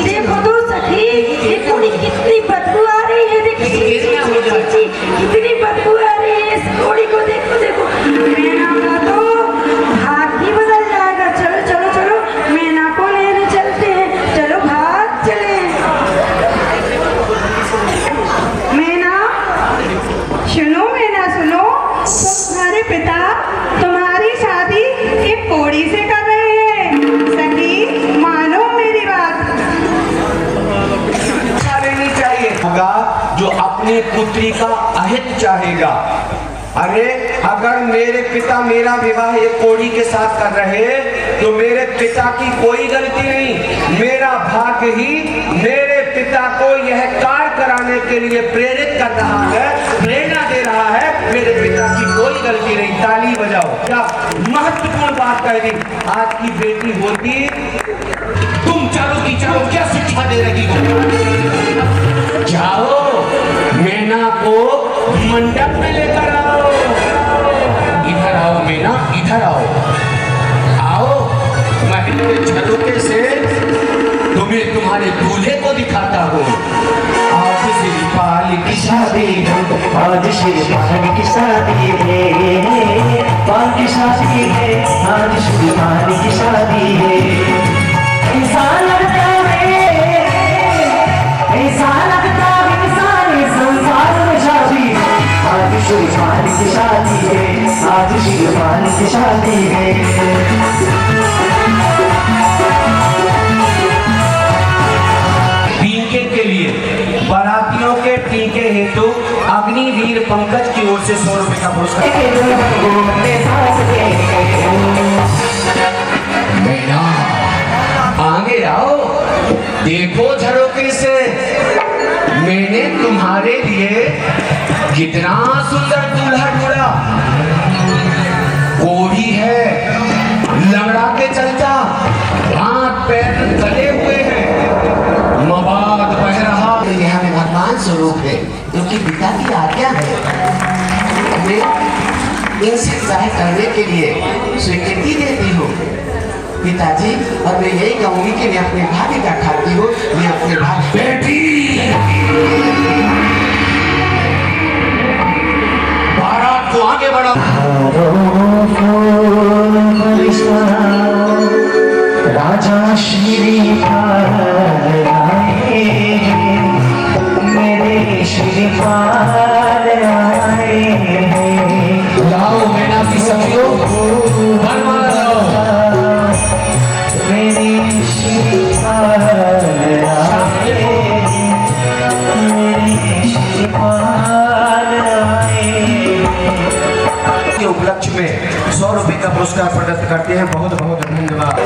[SPEAKER 6] देखो तो सखी, ये कोड़ी कितनी बदबू आ रही है। देखो कितनी बदबू आ रही है इस कोड़ी को। देखो देखो, मैना का तो भाग ही बदल जाएगा। चलो चलो चलो, मैना को लेने चलते हैं। चलो भाग चले। मैना सुनो, मैना सुनो, तुम्हारे पिता तुम्हारी शादी एक कोड़ी से कर रहे हैं। सखी मानो मेरी बात।
[SPEAKER 3] लेनी चाहिए होगा जो अपनी पुत्री का अहित चाहेगा। अरे अगर मेरे पिता मेरा विवाह एक कोड़ी के साथ कर रहे तो मेरे पिता की कोई गलती नहीं। मेरा भाग्य ही मेरे पिता को यह कार्य कराने के लिए प्रेरित कर रहा है, प्रेरणा दे रहा है। मेरे पिता की कोई गलती नहीं। ताली बजाओ। क्या महत्वपूर्ण बात कह दी। आज की बेटी होती, तुम चारों की चारों क्या शिक्षा दे रही हो? जाओ मैना को मंडप में लेकर आओ। इधर आओ मैना, इधर आओ। आओ महल तुम्हारे झरोके से तुम्हें तुम्हारे दूल्हे को दिखाता हूँ। आज श्रीपाल की शादी है,
[SPEAKER 1] आज श्रीमान की शादी है, पाल की शादी है, आज श्रीमान की शादी है। ऐसा लगता है, ऐसा लगता है सारे संसार में शादी है। आज श्रीमान की शादी है, आज श्रीमान की शादी है।
[SPEAKER 3] टीके के लिए बारातियों के टीके हेतु अग्निवीर पंकज की ओर से 100 रुपए का पुरस्कार। बेटा आगे आओ, देखो झरोके से मैंने तुम्हारे लिए कितना सुंदर दूल्हा ढूंढा। कोढ़ी है, लंगड़ा के चलता, हाथ पैर गले हुए हैं, मवाद बह रहा।
[SPEAKER 7] यहाँ में भगवान स्वरूप है, क्योंकि पिता की आज्ञा है। मैं इनसे विवाह करने के लिए स्वीकृति देती हूँ पिताजी, और मैं यही कहूँगी कि मैं अपने भाग्य का खाती हूँ, मैं अपने भाग्य।
[SPEAKER 3] बेटी बारात को आगे बढ़ाओ।
[SPEAKER 1] राजा श्रीपाल आए, मेरे श्रीपाल आए।
[SPEAKER 3] लाओ मैना की सखियों, बनवा लाओ।
[SPEAKER 1] मेरे श्रीपाल आए, मेरे श्रीपाल आए।
[SPEAKER 3] के उपलक्ष्य में 100 रुपए का पुरस्कार प्रदत्त करते हैं। बहुत बहुत धन्यवाद।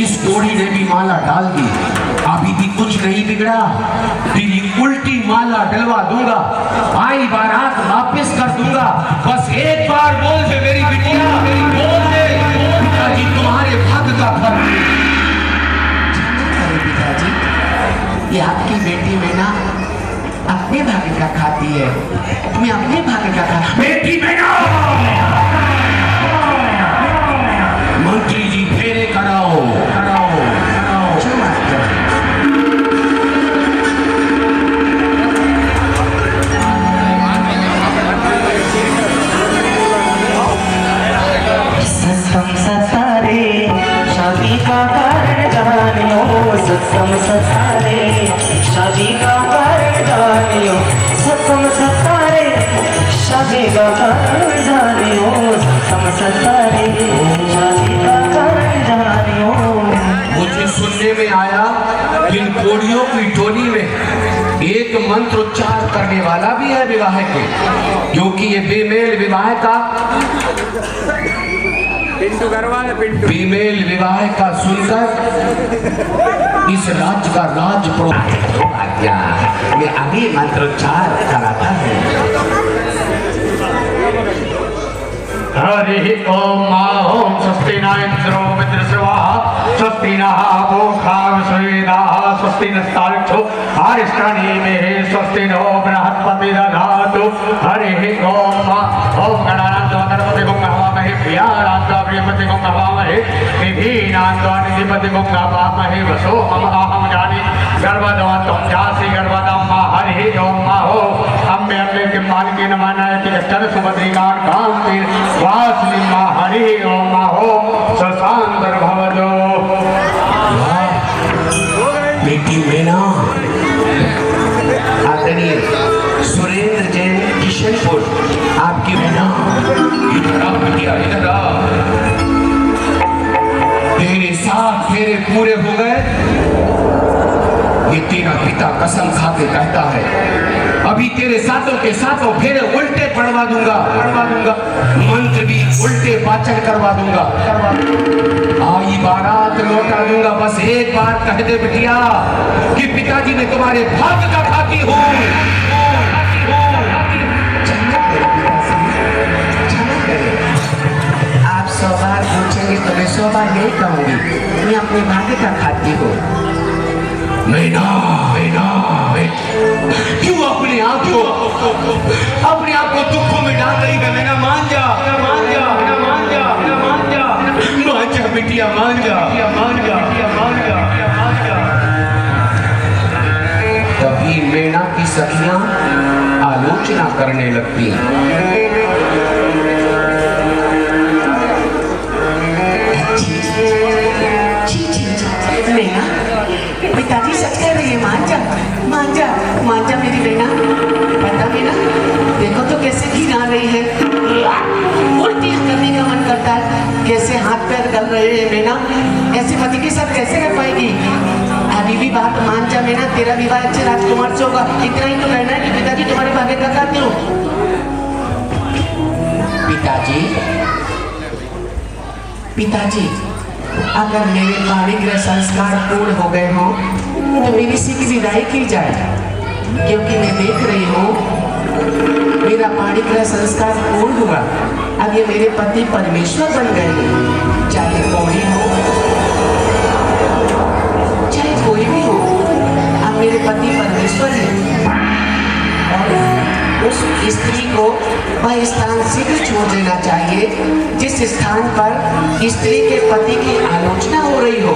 [SPEAKER 3] इस कोढ़ी ने भी माला डाल दी, अभी भी कुछ नहीं बिगड़ा, तेरी उल्टी माला डलवा दूंगा, आई बारात वापस कर दूंगा। बस एक बार बोल दे मेरी बिटिया, बोल दे पिताजी तुम्हारे भाग्य का फल।
[SPEAKER 7] पिताजी, ये आपकी बेटी मैना अपने भाग्य का खाती है, मैं अपने भाग्य का खाता।
[SPEAKER 3] बेटी मैना, मंत्री जी फेरे कराओ कराओ कराओ।
[SPEAKER 1] सत्सम सतारे शादी का कारण जानियो, सत्सम सतारे शादी का कारण जानियो, सत्सम सतारे शादी का कारण जानियो, सत्सम सतारे शादी का कारण जानियो।
[SPEAKER 3] मुझे सुनने में आया इन कोढ़ियों की टोली में एक मंत्र उच्चार करने वाला भी है विवाह के, क्योंकि ये बेमेल विवाह का बेमेल विवाह का सुनकर इस राज्य का राज
[SPEAKER 7] मैं अभी मंत्रोच्चार कराता हूँ।
[SPEAKER 1] हरि ओम ओम स्वस्ति न इंद्रो मित्रस्वाहा, स्वस्ति नः पूषा विश्वेदाः, स्वस्ति नस्तार्क्ष्यो अरिष्टनेमिः, स्वस्ति नो बृहस्पतिर्दधातु। हरि ओम ओम गणानां गणपतिं हवामहे, प्रियाणां प्रियपतिं हवामहे, निधीनां निधिपतिं हवामहे। वसो मम अहं जानि गर्भदं त्वं जासि गर्भदं। हरि ओम अम्बे अम्बे के मालिके नमः नायके चर सुभद्रिकां कांति वासि हरि ओम सशांतर भवदो।
[SPEAKER 3] बेटी मैना, आदरणीय सुरेंद्र जैन किशनपुर, आपकी मैना इधर आ बिटिया, इधर आ। तेरे 7 फेरे पूरे हो गए, ये तेरा पिता कसम खा के कहता है। अभी तेरे साथों के साथों फेरे उल्टे पड़वा दूंगा, मंत्र भी उल्टे पाचन करवा दूंगा, आई बारात लौटा दूंगा। बस एक बार कह दे बिटिया कि पिताजी ने तुम्हारे भाग्य का खाकी हूँ।
[SPEAKER 7] आप 100 बार पूछेंगे तो मैं 100 बार यही कहूंगी, मैं अपने भाग्य का खाती हूँ।
[SPEAKER 3] मैना क्यों अपने आप को दुखों में डाल रही है? मैना मान जा बिटिया, मान जा। तभी मैना की सखियां आलोचना करने लगती।
[SPEAKER 7] मैना, पिताजी सच कह रही है, मान जा मेरी मैना। पता मैना, देखो तो कैसे घिना रही है, उल्टी करने का मन करता है, कैसे हाथ पैर गल रहे हैं। मैना, ऐसे पति के साथ कैसे रह पाएगी? अभी भी बात मान जा मैना, तेरा विवाह अच्छे राजकुमार से होगा। इतना ही तो कहना है कि पिताजी तुम्हारे भाग्य का खाती हूँ। पिताजी, अगर मेरे पाणिग्रह संस्कार पूर्ण हो गए हों तो मेरी सी की विदाई की जाए, क्योंकि मैं देख रही हूँ मेरा पाणिग्रह संस्कार पूर्ण हुआ। अब ये मेरे पति परमेश्वर बन गए, चाहे कौड़ी हो चाहे कोई भी हो, अब मेरे पति परमेश्वर है। और उस स्त्री को वह स्थान शीघ्र छोड़ देना चाहिए जिस स्थान पर स्त्री के पति की आलोचना हो रही हो।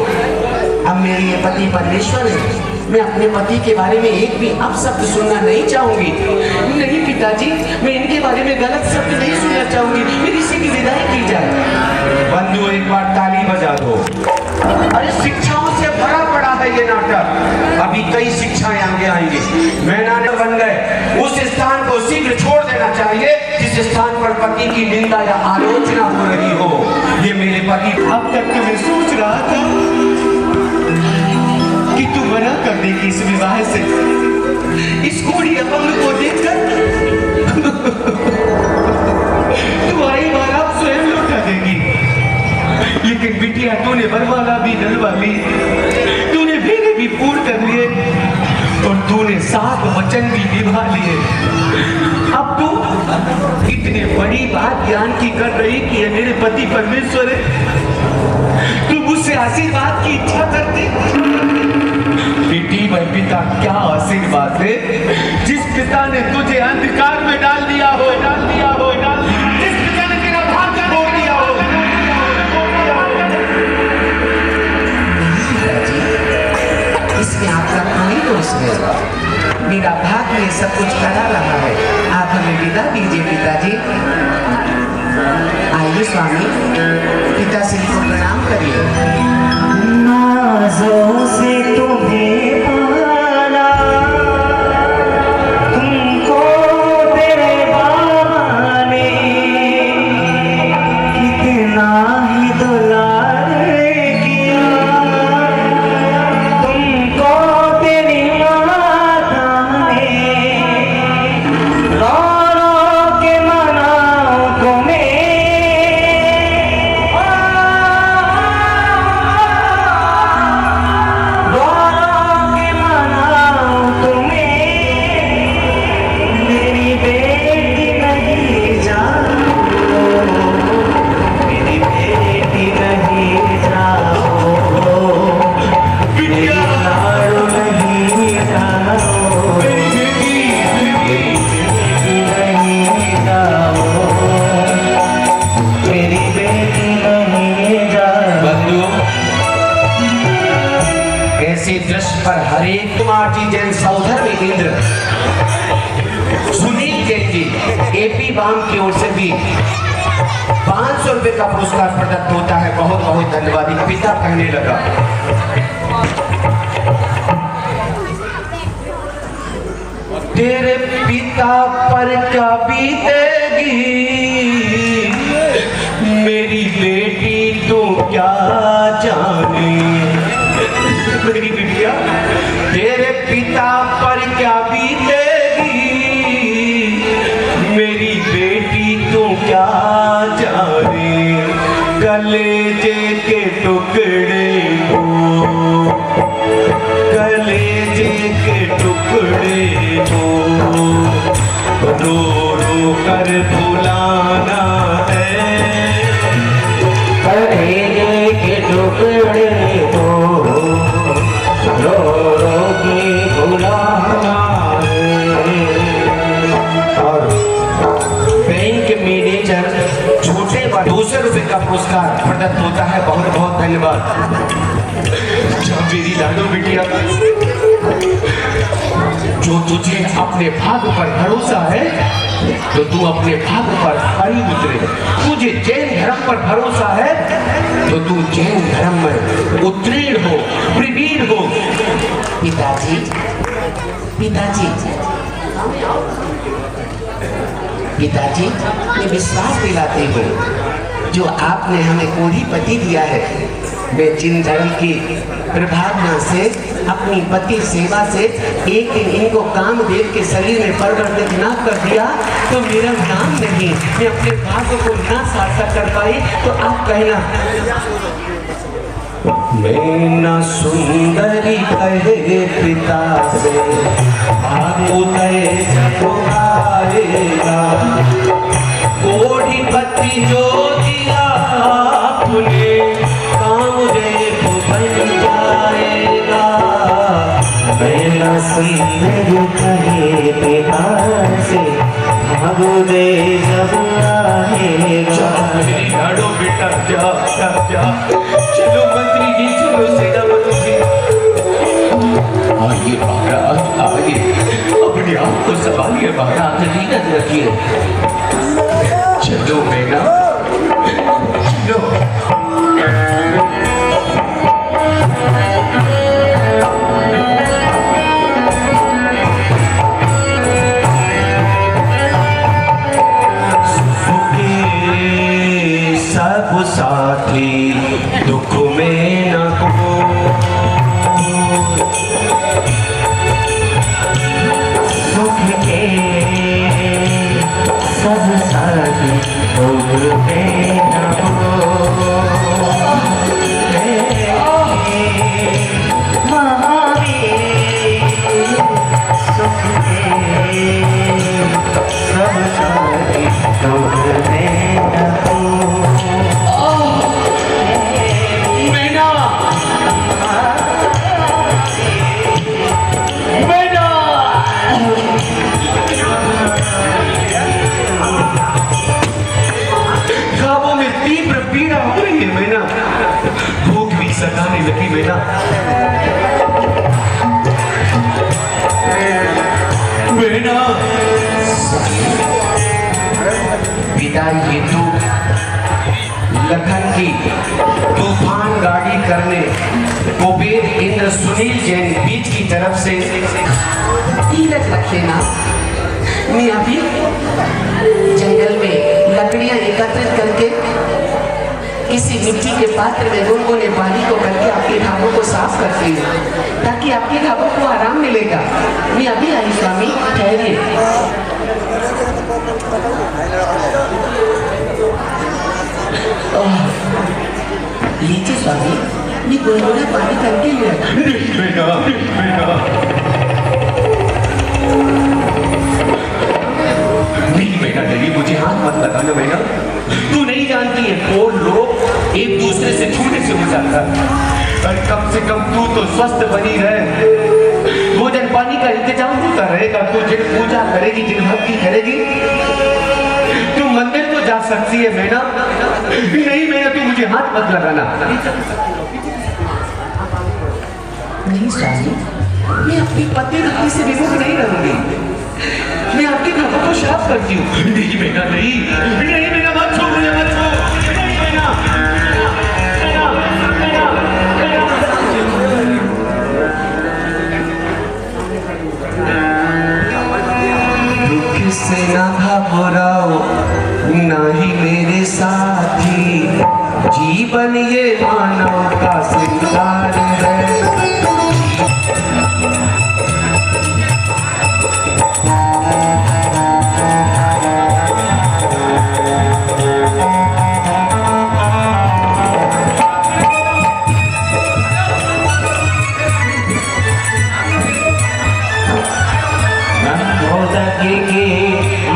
[SPEAKER 7] अब मेरे ये पति परमेश्वर है, मैं अपने पति के बारे में एक भी अपशब्द सुनना नहीं चाहूंगी। नहीं पिताजी, मैं इनके बारे में गलत शब्द नहीं सुनना चाहूंगी, मेरी इसी की विदाई की जाए।
[SPEAKER 3] बंधु, एक बार ताली बजा दो। अरे शिक्षाओं से भरा पड़ा है ये नाटक, अभी कई शिक्षाएं आगे आएंगी। मैना ने बन गए, उस स्थान को शीघ्र छोड़ देना चाहिए जिस स्थान पर पति की निंदा या आलोचना हो रही हो। ये मेरे पति, अब तक तो मैं सोच रहा था कि तू मना कर देगी इस विवाह से, इस कोड़ी अपंग को देखकर तुम्हारी बार आप स्वयं लौटा देगी। लेकिन बिटिया, तूने बरवाला भी डलवा ली, तूने फेरे भी पूर्ण कर लिए और तूने 7 वचन भी निभा लिए। अब तू इतने बड़ी बात ज्ञान की कर रही कि ये मेरे पति परमेश्वर है, तू मुझसे आशीर्वाद की इच्छा करती। बेटी, भाई पिता क्या आशीर्वाद है जिस पिता ने तुझे अंधकार में डाल दिया हो, जिस पिता ने तेरा भाग्य तोड़ दिया हो।
[SPEAKER 7] इसमें आपका कोई दोष नहीं, मेरा भाग्य ये सब कुछ करा रहा है। आप हमें विदा दीजिए पिताजी। आइए स्वामी, पिताश्री को प्रणाम करिए।
[SPEAKER 1] नाज़ों से तुम्हें पाला, तुमको तेरे बाबा ने कितना ही दुलार किया, तुमको तेरी माता ने रो रो के मनाओ तुम्हें।
[SPEAKER 3] पर हरे कुमार जी जैन, सौधर्म इंद्र, सुनील जैन जी, एपी बाम की ओर से भी 500 रुपए का पुरस्कार प्रदत्त होता है। बहुत बहुत धन्यवाद। पिता कहने लगा, तेरे पिता पर क्या बीतेगी मेरी बेटी, तो क्या जाने। मेरी बिटिया, तेरे पिता पर क्या बीतेगी ₹200 का पुरस्कार प्रदत्त होता है। बहुत बहुत धन्यवाद। जब मेरी लाडो बिटिया, जो तुझे अपने भाग्य पर भरोसा है तो तू अपने भाग्य पर खरी उतरे। तुझे जैन धर्म पर भरोसा है तो तू जैन धर्म में उत्तीर्ण हो, प्रवीण हो।
[SPEAKER 7] पिताजी, पिताजी, पिताजी, मैं विश्वास दिलाती हूँ, जो आपने हमें कोढ़ी पति दिया है, मैं जिन धर्म की प्रभावना से, अपनी पति सेवा से एक दिन इनको कामदेव के शरीर में परिवर्तित ना कर दिया तो मेरा नाम नहीं, मैं अपने भाग्य को ना सार्थक कर पाई। तो आप कहना,
[SPEAKER 3] मैं न सुंदरी कहे पिता से, उदय जब आएगा, कोढ़ी पति जो दिया आपने, कामदेव बन जाएगा। मैं न सुंदरी कहे पिता से, उदय जब आएगा। मेरी लाडो बेटा, जा जा जा, चलो मंत्री जी, चलो सेनापति जी, आइए महाराज, आइए, अपने आप को संभालिए महाराज, धीरज रखिए। चलो बेटा, चलो। सब साथी दुख में न हो, सुख के सब साथी दुख में न हो। महावीर सुख के सब साथी दुख में न हो। पीड़ा हो रही है मैना, भूख भी सताने लगी मैना। मैना, पिता ये तो लखन की तूफान गाड़ी करने कुबेर इंद्र सुनील जैन बीच की तरफ से
[SPEAKER 7] तीरथ रख देना। मैं अभी जंगल में लकड़ियां एकत्रित करके किसी मिट्टी के पात्र में गुनगुने पानी को करके आपके घावों को साफ करती हूँ, ताकि आपके घावों को आराम मिलेगा। मैं अभी आई स्वामी, ठहरिए। लीजिए स्वामी, ये गुनगुना पानी करके ले रखा।
[SPEAKER 3] नहीं बेटा, नहीं, मुझे हाथ मत लगाना बेटा। तू नहीं जानती है, और लोग एक दूसरे से छूने से हो जाता है। और कम से कम तू तो स्वस्थ बनी रहे, भोजन पानी का इंतजाम होता रहेगा। तू जिन पूजा करेगी, जिन भक्ति करेगी, तू मंदिर तो जा सकती है मैना। नहीं मैना, तू मुझे हाथ मत लगाना।
[SPEAKER 7] नहीं स्वामी, मैं अपनी पति धर्म से विमुख नहीं रहूंगी। मैं आपके घावों को साफ करती हूँ।
[SPEAKER 3] नहीं बेटा, नहीं, नहीं बेटा, मत छू मुझे, मत छू। नहीं बेटा, दुख से ना घबराओ, ना ही मेरे साथी, जीवन ये मानव का सिंगार है।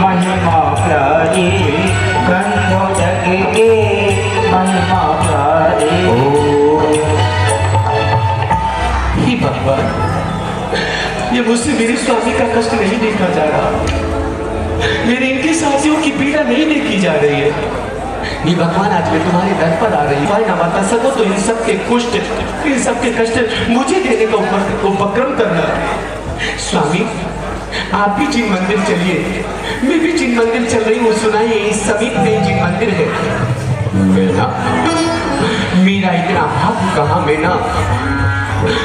[SPEAKER 2] महिमा प्यारी, गंधो जग के महिमा प्यारी।
[SPEAKER 3] हे भगवान, ये मुझसे मेरे स्वामी का कष्ट नहीं देखा जा रहा, मेरे इनके साथियों की पीड़ा नहीं देखी जा रही है। ये भगवान आज मैं तुम्हारे दर पर आ रही हूँ, ना बता सको तो इन सब के कुष्ठ, इन सब के कष्ट मुझे देने का उपक्रम करना। स्वामी आप भी जिन मंदिर चलिए, मैं भी जिन मंदिर चल रही हूँ, सुनाइए इस समीप में जिन मंदिर है। मैना, मेरा इतना भाग कहाँ मैना,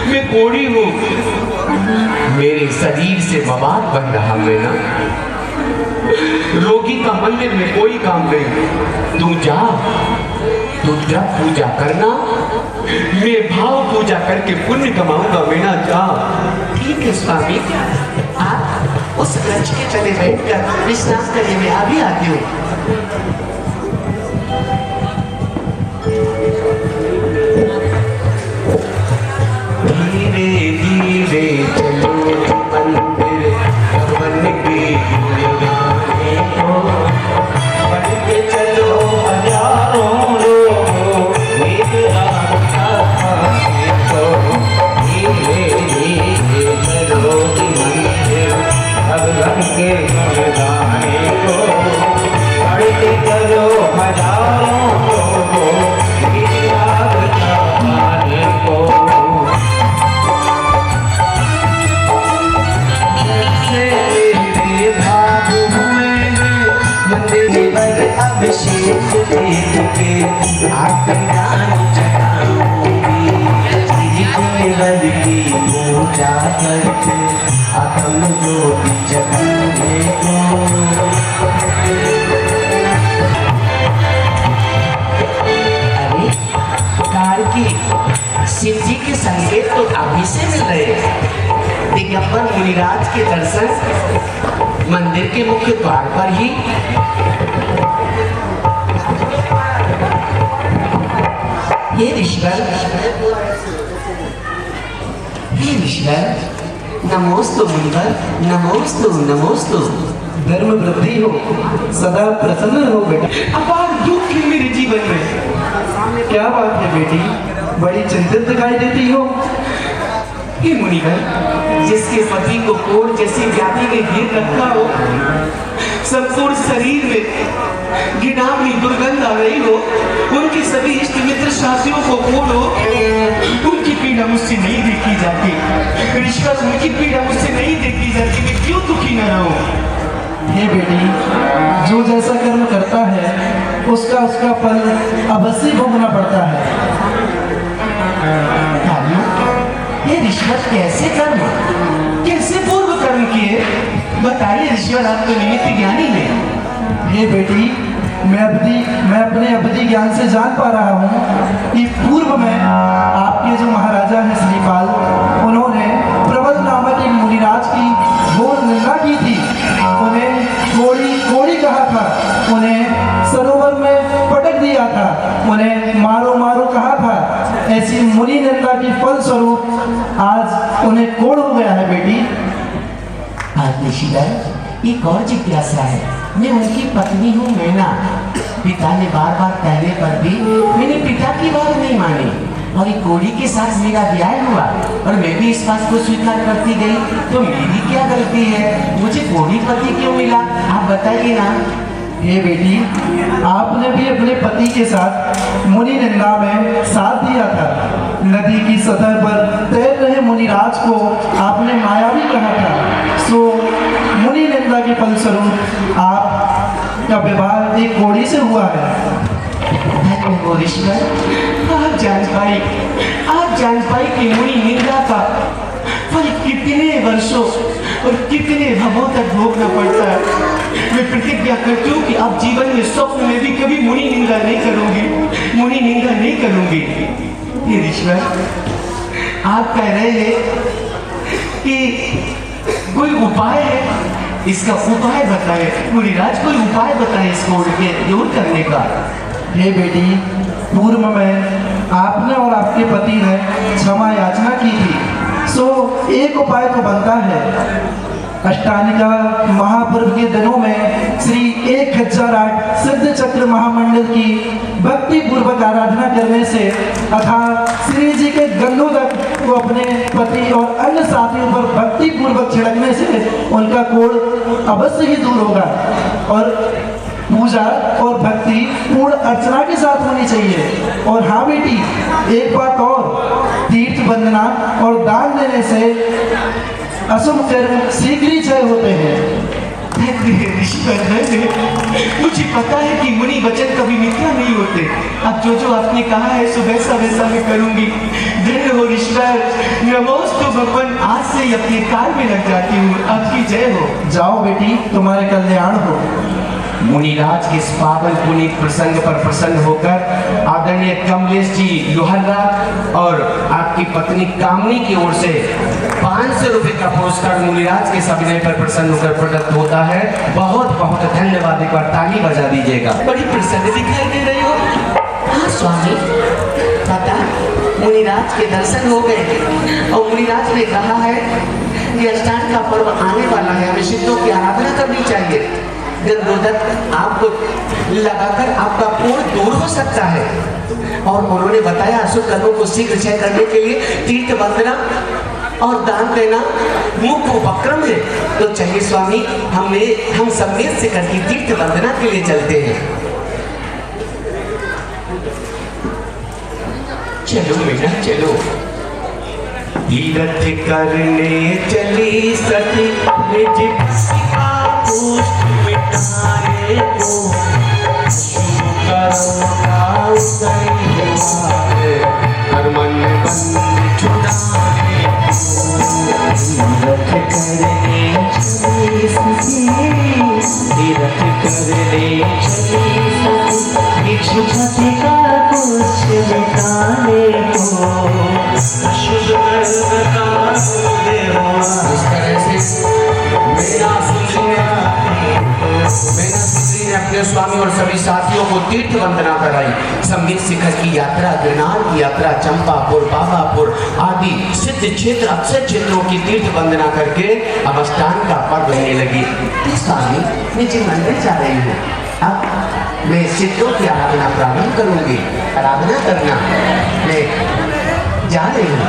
[SPEAKER 3] मैं कोड़ी हूँ, मेरे शरीर से बवाल बन रहा मैना। रोगी का मंदिर में कोई काम नहीं, तू जा, तू जब पूजा करना, मैं भाव पूजा करके पुण्य कमाऊंगा मैना, जा।
[SPEAKER 7] ठीक है स्वामी, आप उस वृक्ष के तले बैठकर विश्राम करिए, मैं अभी आती हूँ।
[SPEAKER 3] धीरे धीरे चलो मंदिर भवन के दीवाने को, बढ़ के चलो हजारों लोग एक रास्ता को। धीरे धीरे चलो मंदिर भवन के दीवाने को, बढ़ के चलो हजारों लोग एक रास्ता को। अभिषेक देख के आत्मज्ञान जगाऊंगी, देवर की पूजा करके आत्म ज्योति जगाने को।
[SPEAKER 7] अरे काल की सिद्धि के संकेत तो अभी से मिल रहे हैं। दिगंबर मुनिराज के दर्शन मंदिर के मुख्य द्वार पर ही। हे ईश्वर, हे ईश्वर, नमोस्तु मुनिवर, नमोस्तु नमोस्तु।
[SPEAKER 2] धर्म वृद्धि हो, सदा प्रसन्न हो बेटा।
[SPEAKER 3] अपार दुख है मेरे जीवन में।
[SPEAKER 2] क्या बात है बेटी, बड़ी चिंतित दिखाई देती हो।
[SPEAKER 3] हे मुनिवर, जिसके पति को कोढ़ जैसी व्याधि ने घेर रखा हो, संपूर्ण शरीर में घिनावनी दुर्गंध आ रही हो, उनके सभी इष्ट मित्र साथियों को बोलो, उनकी पीड़ा मुझसे नहीं देखी जाती। ईश्वर, उनकी पीड़ा मुझसे नहीं देखी जाती, मैं क्यों दुखी न रहूं?
[SPEAKER 2] हे बेटी, जो जैसा कर्म करता है उसका उसका फल अवश्य भोगना पड़ता है।
[SPEAKER 7] ये ईश्वर कैसे कर्म,
[SPEAKER 3] कैसे पूर्व कर्म किए बताइए ईश्वर, आप तो निमित्त ज्ञानी हैं।
[SPEAKER 2] हे बेटी, मैं अपने अवधि ज्ञान से जान पा रहा हूँ कि पूर्व में आपके जो महाराजा हैं श्रीपाल, उन्होंने प्रबल नामक एक मुनिराज की घोर निंदा की थी। उन्हें कोड़ी कहा था, उन्हें सरोवर में पटक दिया था, उन्हें मारो मारो कहा था। ऐसी मुनि निंदा की फलस्वरूप आज उन्हें कोढ़ हो गया है बेटी।
[SPEAKER 7] ईश्वर, एक और जिज्ञासा है। मैं उनकी पत्नी हूँ मैना। पिता ने बार बार कहने पर भी मैंने पिता की बात नहीं मानी, और एक कोड़ी के साथ मेरा ब्याह हुआ और मैं भी इस बात को स्वीकार करती गई, तो मेरी क्या गलती है? मुझे कोड़ी पति क्यों मिला, आप बताइए ना।
[SPEAKER 2] हे बेटी, आपने भी अपने पति के साथ मुनि निंदा में साथ दिया था। नदी की सतह पर तैर रहे मुनिराज को आपने मायावी कहा था। सो मुनि निंदा के फलस्वरूप आपका विवाह एक कोड़ी से हुआ है।
[SPEAKER 7] ईश्वर,
[SPEAKER 3] आप जान पाई कि मुनि निंदा का फल कितने वर्षों और कितने भवों तक भोगना पड़ता है। मैं प्रतिज्ञा करती हूँ कि अब जीवन में स्वप्न में भी कभी मुनि निंदा नहीं करूंगी, मुनि निंदा नहीं करूंगी। ये ईश्वर, आप कह रहे हैं कि कोई उपाय है, इसका उपाय बताए मुनिराज, कोई उपाय बताए इस कोढ़ के दूर करने का।
[SPEAKER 2] हे बेटी, पूर्व में आपने और आपके पति ने क्षमा याचना की थी, सो एक उपाय तो बनता है। अष्टानिका महापर्व के दिनों में श्री 1008 सिद्ध चक्र महामंडल की भक्ति पूर्वक आराधना करने से तथा श्री जी के गंधोदक को अपने पति और अन्य साथियों पर भक्ति पूर्वक छिड़कने से उनका कोढ़ अवश्य ही दूर होगा। और
[SPEAKER 8] पूजा और भक्ति पूर्ण अर्चना के साथ होनी चाहिए। और हाँ बेटी, एक बात और, तीर्थ वंदना और दान देने से अशुभ कर्म शीघ्र ही क्षय होते हैं।
[SPEAKER 3] मुझे पता है कि मुनि वचन कभी मिथ्या नहीं होते। अब जो जो आपने कहा है सो वैसा वैसा मैं करूंगी। जय हो ईश्वर, नमोस्तु भगवान। आज से ही अपने कार्य में लग जाती हूँ। आपकी जय हो।
[SPEAKER 8] जाओ बेटी, तुम्हारे कल्याण हो।
[SPEAKER 3] मुनिराज के इस पावन पुनीत प्रसंग पर प्रसन्न होकर आदरणीय कमलेश जी लोहरा और आपकी पत्नी कामनी की ओर से 500 रुपए का पुरस्कार मुनिराज के सविनय पर प्रसन्न होकर प्रदत्त होता है। बहुत बहुत धन्यवाद। एक बार ताली बजा दीजिएगा। बड़ी प्रसन्न दिखाई दे रही हो।
[SPEAKER 7] हाँ स्वामी, पता मुनिराज के दर्शन हो गए और मुनिराज ने कहा है कि अष्टांग का पर्व आने वाला है, हमें सिद्धों की आराधना करनी चाहिए। गंधोदक आपको लगाकर आपका पूर्ण दूर हो सकता है। और उन्होंने बताया अशुभ कर्मों को शीघ्र क्षय करने के लिए तीर्थ वंदना और दान देना मुख्य उपक्रम है। तो चलिए स्वामी, हम सम्मेत से करके तीर्थ वंदना के लिए चलते हैं। चलो बेटा चलो।
[SPEAKER 3] तीर्थ करने चली सती निज का पुष्ट मिटाने को, शुभ करुणा उदय हुआ कर मन बंद छुड़ाने को। तीर्थ करने चली सती, तीर्थ करने चली सती निज का पुष्ट मिटाने को, शुभ करुणा उदय हुआ। इस तरह से मेरा सुंदरी ने अपने स्वामी और सभी साथियों को तीर्थ वंदना कराई। संगीत शिखर की यात्रा, गिरनार की यात्रा, चंपापुर, बाबापुर आदि सिद्ध क्षेत्र, अक्षय क्षेत्रों की तीर्थ वंदना करके अब अष्टांग का पर्व होने लगी।
[SPEAKER 7] स्वामी, मैं जिन मंदिर जा रही हूँ, अब मैं सिद्धों की आराधना प्रारंभ करूंगी। आराधना करना मैं जा रही हूँ।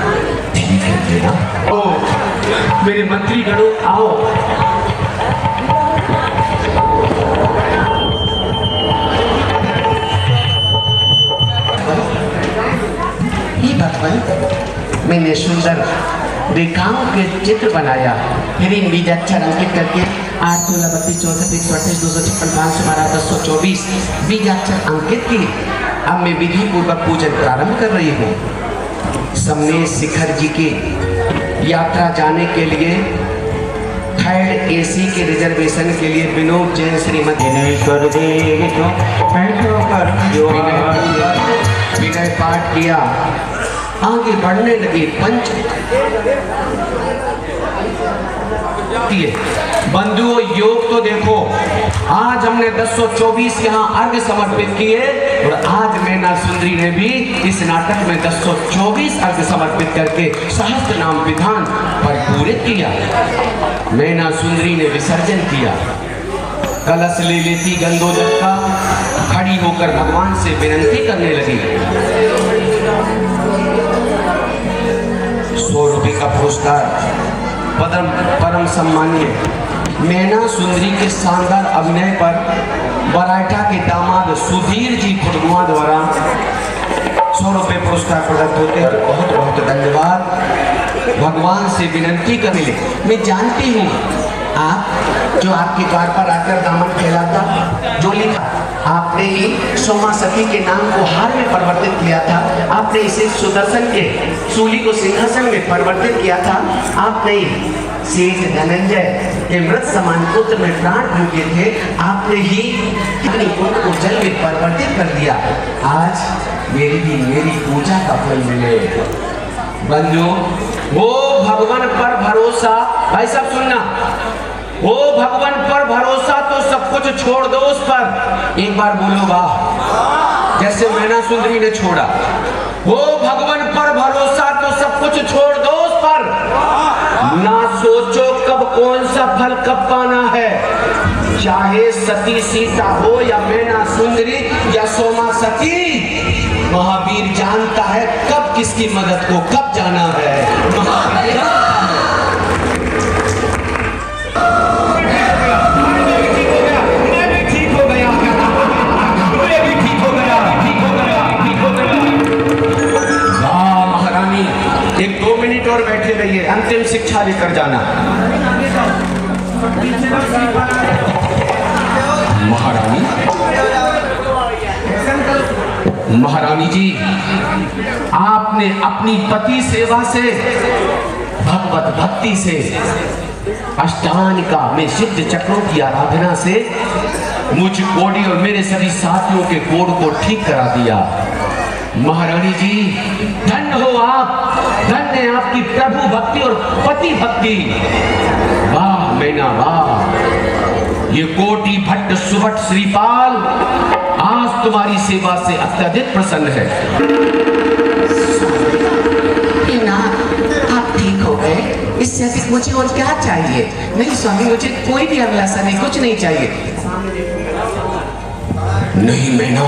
[SPEAKER 3] ठीक है बेटा। ओ मेरे मंत्री गणों, आओ।
[SPEAKER 7] भगवान, मैंने सुंदर रेखाओं के चित्र बनाया, फिर इन बीजाक्षर अंकित करके 8, 16, 32, 64, 128, 256, 512, 1024 बीजाक्षर अंकित किए। अब मैं विधि पूर्वक पूजन प्रारंभ कर रही हूँ। सम्मेत शिखर जी की यात्रा जाने के लिए थर्ड AC के रिजर्वेशन के लिए विनोद जैन श्रीमती विनय पाठ किया, आगे बढ़ने लगी। पंच
[SPEAKER 3] बंधुओं, योग तो देखो, आज हमने 1024 यहाँ अर्घ समर्पित किए और आज मैना सुंदरी ने भी इस नाटक में 1024 अर्घ समर्पित करके सहस्त्र नाम विधान पर पूरित किया। मैना सुंदरी ने विसर्जन किया, कलश ले लेती गंधोदक का, खड़ी होकर भगवान से विनती करने लगी। 100 रुपये का पुरस्कार परम सम्मानीय मैना सुंदरी के शानदार अभिनय पर बराठा के दामाद सुधीर जी खुदगुआ द्वारा 100 रुपये पुरस्कार प्रदत्त होते हैं। बहुत बहुत धन्यवाद। भगवान से विनती कर मिले।
[SPEAKER 7] मैं जानती हूँ आप जो आपके द्वार पर आकर दामन फैलाता, जो लिखा आपने ही सोमा सती के नाम को हार में परिवर्तित किया था, आपने इसे सुदर्शन के सूली को सिंहासन में परिवर्तित किया था, आपने शेष धनंजय के मृत समान पुत्र में प्राण फूके थे, आपने ही अपनी पुत्र को जल में परिवर्तित कर दिया। आज मेरी पूजा का फल मिले।
[SPEAKER 3] बंधु, वो भगवान पर भरोसा, भाई सब सुनना, वो भगवान पर भरोसा तो सब कुछ छोड़ दो उस पर। एक बार बोलो वाह, जैसे मैना सुंदरी ने छोड़ा। वो भगवान पर भरोसा तो सब कुछ छोड़ दो उस पर। ना सोचो कब कौन सा फल कब पाना है, चाहे सती सीता हो या मैना सुंदरी या सोमा सती, महावीर जानता है कब किसकी मदद को कब जाना है। महावीर जानता है। मैं भी ठीक हो गया, महारानी जी, आपने अपनी पति सेवा से, भगवत भक्ति से, अष्टांगिका में सिद्ध चक्रों की आराधना से मुझ कोड़ी और मेरे सभी साथियों के कोड को ठीक करा दिया। महारानी जी, धन्य हो आप, धन्य है आपकी प्रभु भक्ति और पति भक्ति। वाह मैना वाह, ये कोटि भट्ट सुभट श्रीपाल आज तुम्हारी सेवा से अत्यधिक प्रसन्न है।
[SPEAKER 7] ना आप ठीक हो गए, इससे अधिक मुझे और क्या चाहिए? नहीं स्वामी, मुझे कोई भी अभिलाषा नहीं, कुछ नहीं चाहिए।
[SPEAKER 3] नहीं मैना,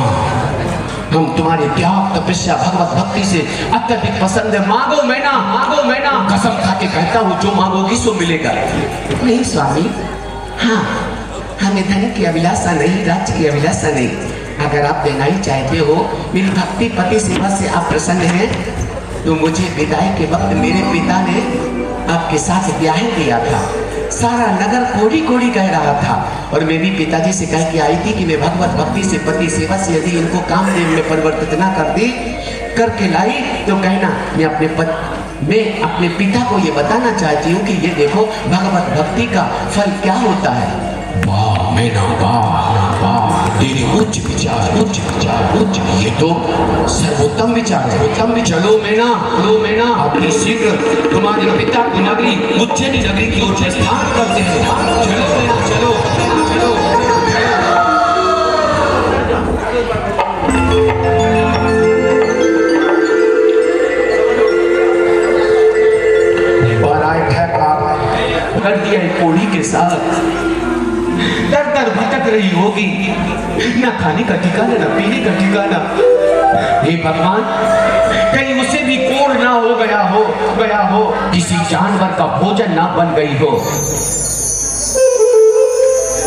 [SPEAKER 3] हम तुम्हारे त्याग तपस्या भगवत भक्ति से अत्यधिक पसंद है। मांगो मैना, मांगो मैना, कसम खा के कहता हूँ जो मांगोगी सो मिलेगा।
[SPEAKER 7] नहीं स्वामी, हाँ, हमें धन की अभिलाषा नहीं, राज्य की अभिलाषा नहीं। अगर आप देना ही चाहते हो, मेरी भक्ति पति सेवा से आप प्रसन्न हैं, तो मुझे विदाई के वक्त मेरे पिता ने आपके साथ ब्याह किया था। सारा नगर कोड़ी कोड़ी कह रहा था और मैं भी पिताजी से कह के आई थी कि मैं भगवत भक्ति से पति सेवा से यदि इनको कामदेव में परिवर्तित ना कर दी करके लाई तो कहना मैं अपने पिता को ये बताना चाहती हूँ कि ये देखो भगवत भक्ति का फल क्या होता है।
[SPEAKER 3] वाह मैना वाह वाह, तेरे उच्च विचार, उच्च विचार, उच्च, ये तो सर्वोत्तम विचार है, उत्तम भी। चलो मैना, अपनी शीघ्र तुम्हारे पिता की नगरी उज्जैनी नगरी की ओर प्रस्थान करते हैं। चलो मैना, चलो चलो। कर दिया है कोड़ी के साथ, दर दर भटक रही होगी, न खाने का ठिकाना न पीने का ठिकाना। हे भगवान, कहीं उसे भी कोड़ ना हो गया हो, किसी जानवर का भोजन ना बन गई हो।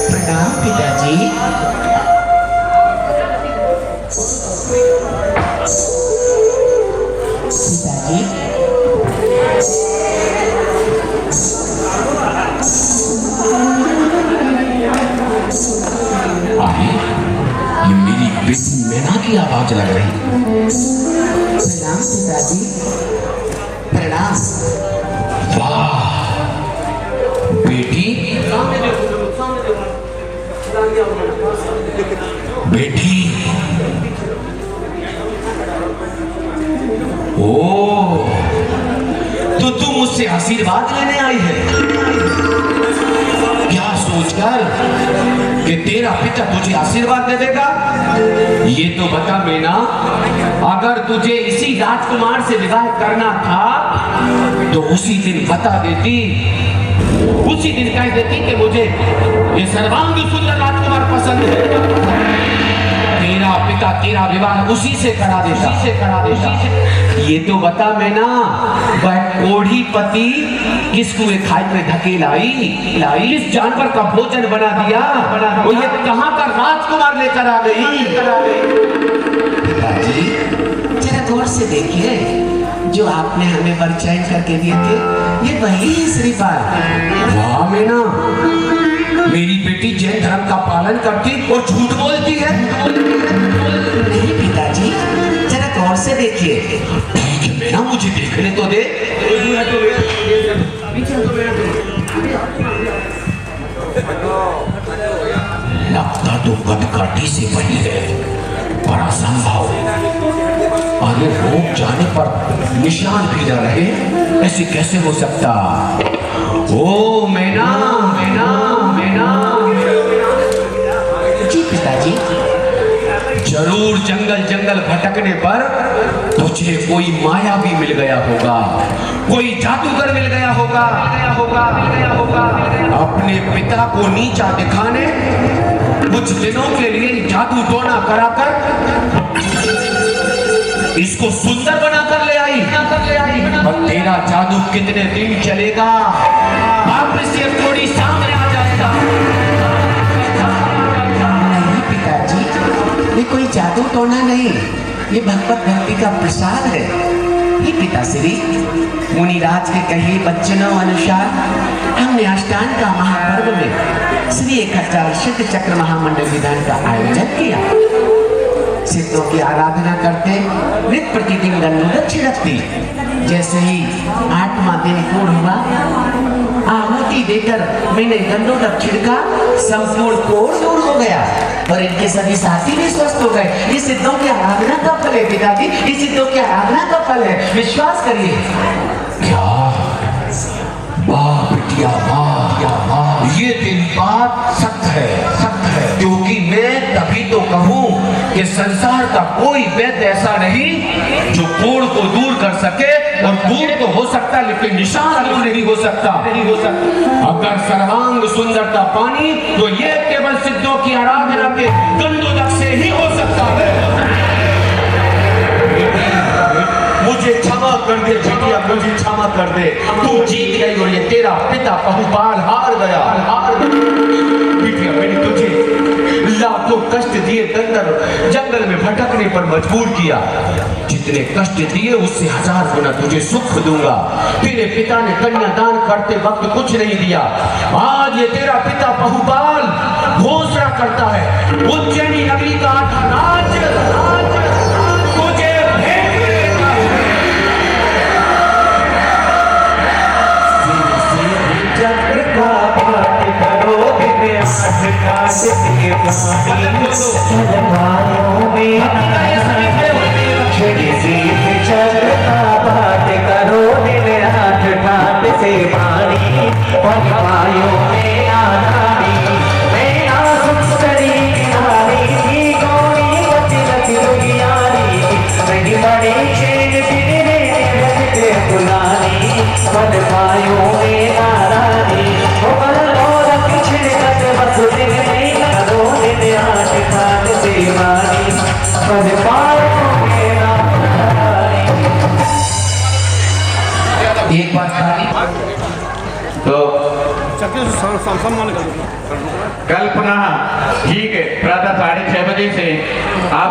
[SPEAKER 7] प्रणाम पिताजी।
[SPEAKER 3] ये मेरी बेटी मैना की आवाज लग रही।
[SPEAKER 7] प्रणाम पिताजी, प्रणाम।
[SPEAKER 3] वाह बेटी, बेटी, ओ तो तू मुझसे आशीर्वाद लेने आई है? क्या सोचकर कि तेरा पिता तुझे आशीर्वाद दे देगा? ये तो बता मैना, अगर तुझे इसी राजकुमार से विवाह करना था तो उसी दिन बता देती, उसी दिन कह देती कि मुझे ये सर्वांग सुंदर राजकुमार पसंद है। तेरा पिता तेरा विवाह उसी से करा देता। ये तो बता मैना, वह कोढ़ी पति किस कुएं खाई में धकेल लाई, इस जानवर का भोजन बना दिया, वो ये कहाँ का राजकुमार लेकर आ गई?
[SPEAKER 7] पिताजी जरा गौर से देखिए, जो आपने हमें परिचय करके दिए थे ये वही है श्रीपाल।
[SPEAKER 3] वाह मैना, मेरी बेटी जैन धर्म का पालन करती और झूठ बोलती है।
[SPEAKER 7] नहीं पिताजी, जरा गौर से देखिए।
[SPEAKER 3] ठीक है मैना, मुझे देखने तो दे। लगता तो कदकाठी से बनी है, बड़ा संभव। अरे रोक जाने पर निशान भी न रहे, ऐसे कैसे हो सकता? ओ मैना, मैना, मैना।
[SPEAKER 7] जी पिताजी।
[SPEAKER 3] जरूर जंगल जंगल भटकने पर तुझे कोई माया भी मिल गया होगा, कोई जादूगर मिल गया होगा। अपने पिता को नीचा दिखाने कुछ दिनों के लिए जादू टोना कराकर इसको सुंदर बनाकर ले आई। और तेरा जादू कितने दिन चलेगा? वापस ये थोड़ी सामने आ जाएगा।
[SPEAKER 7] नहीं पिताजी, ये कोई जादू टोना नहीं, ये भगवत भक्ति का प्रसाद है। ये पिताश्री, मुनिराज के कहे वचनों अनुसार हमने अष्टांग का महापर्व में श्री 1000 सिद्ध चक्र महामंडल विधान का आयोजन किया। सिद्धों की आराधना करते, नित्य प्रतिदिन दंडोदक छिड़कती। जैसे ही 8वां दिन पूर्ण हुआ, आहुति देकर मैंने दंडोदक छिड़का, संपूर्ण कोढ़ दूर हो गया और इनके सभी साथी भी स्वस्थ हो गए। ये सिद्धों की आराधना का फल है पिताजी, ये सिद्धों की आराधना का फल है, विश्वास करिए।
[SPEAKER 3] क्या वाह बिटिया वाह, ये तेरी बात सत्य है, क्योंकि मैं तभी तो कहूं कि संसार का कोई वैद्य ऐसा नहीं जो कोढ़ को दूर कर सके, और दूर तो हो सकता है लेकिन निशान दूर नहीं हो सकता। अगर सर्वांग सुंदरता पानी तो ये केवल सिद्धों की आराधना के दंडोदक से ही हो सकता है। मुझे क्षमा कर दे बिटिया, मुझे क्षमा कर दे, तू जीत गई और ये तेरा पिता बहुपाल हार गया। बिटिया मैंने तुझे लाखों कष्ट दिए, जंगल में भटकने पर मजबूर किया, जितने कष्ट दिए उससे 1000 गुना तुझे सुख दूंगा। तेरे पिता ने कन्यादान करते वक्त कुछ नहीं दिया, आज ये तेरा पिता बहुपाल घोषणा करता है उज्जैनी नगरी का नाच तुझे भेंट देता है।
[SPEAKER 1] चक्र का पाठ करो बिना आठ काश के चक्र का पाठ करो दिन आठ ठाट से पानी और वायु में आनानी मैं सुंदरी नारी की गौरी गति गति दुगियारी बड़ी बड़ी चेन बिने बजते पुरानी पद वायु में नारानी वो बलोरक छिड़कत बस दिन में करो दिन आठ ठाट से पानी पद वायु में नारानी।
[SPEAKER 7] एक बात खाली
[SPEAKER 1] तो कल पुनः ठीक है प्रातः 6:30 बजे से आप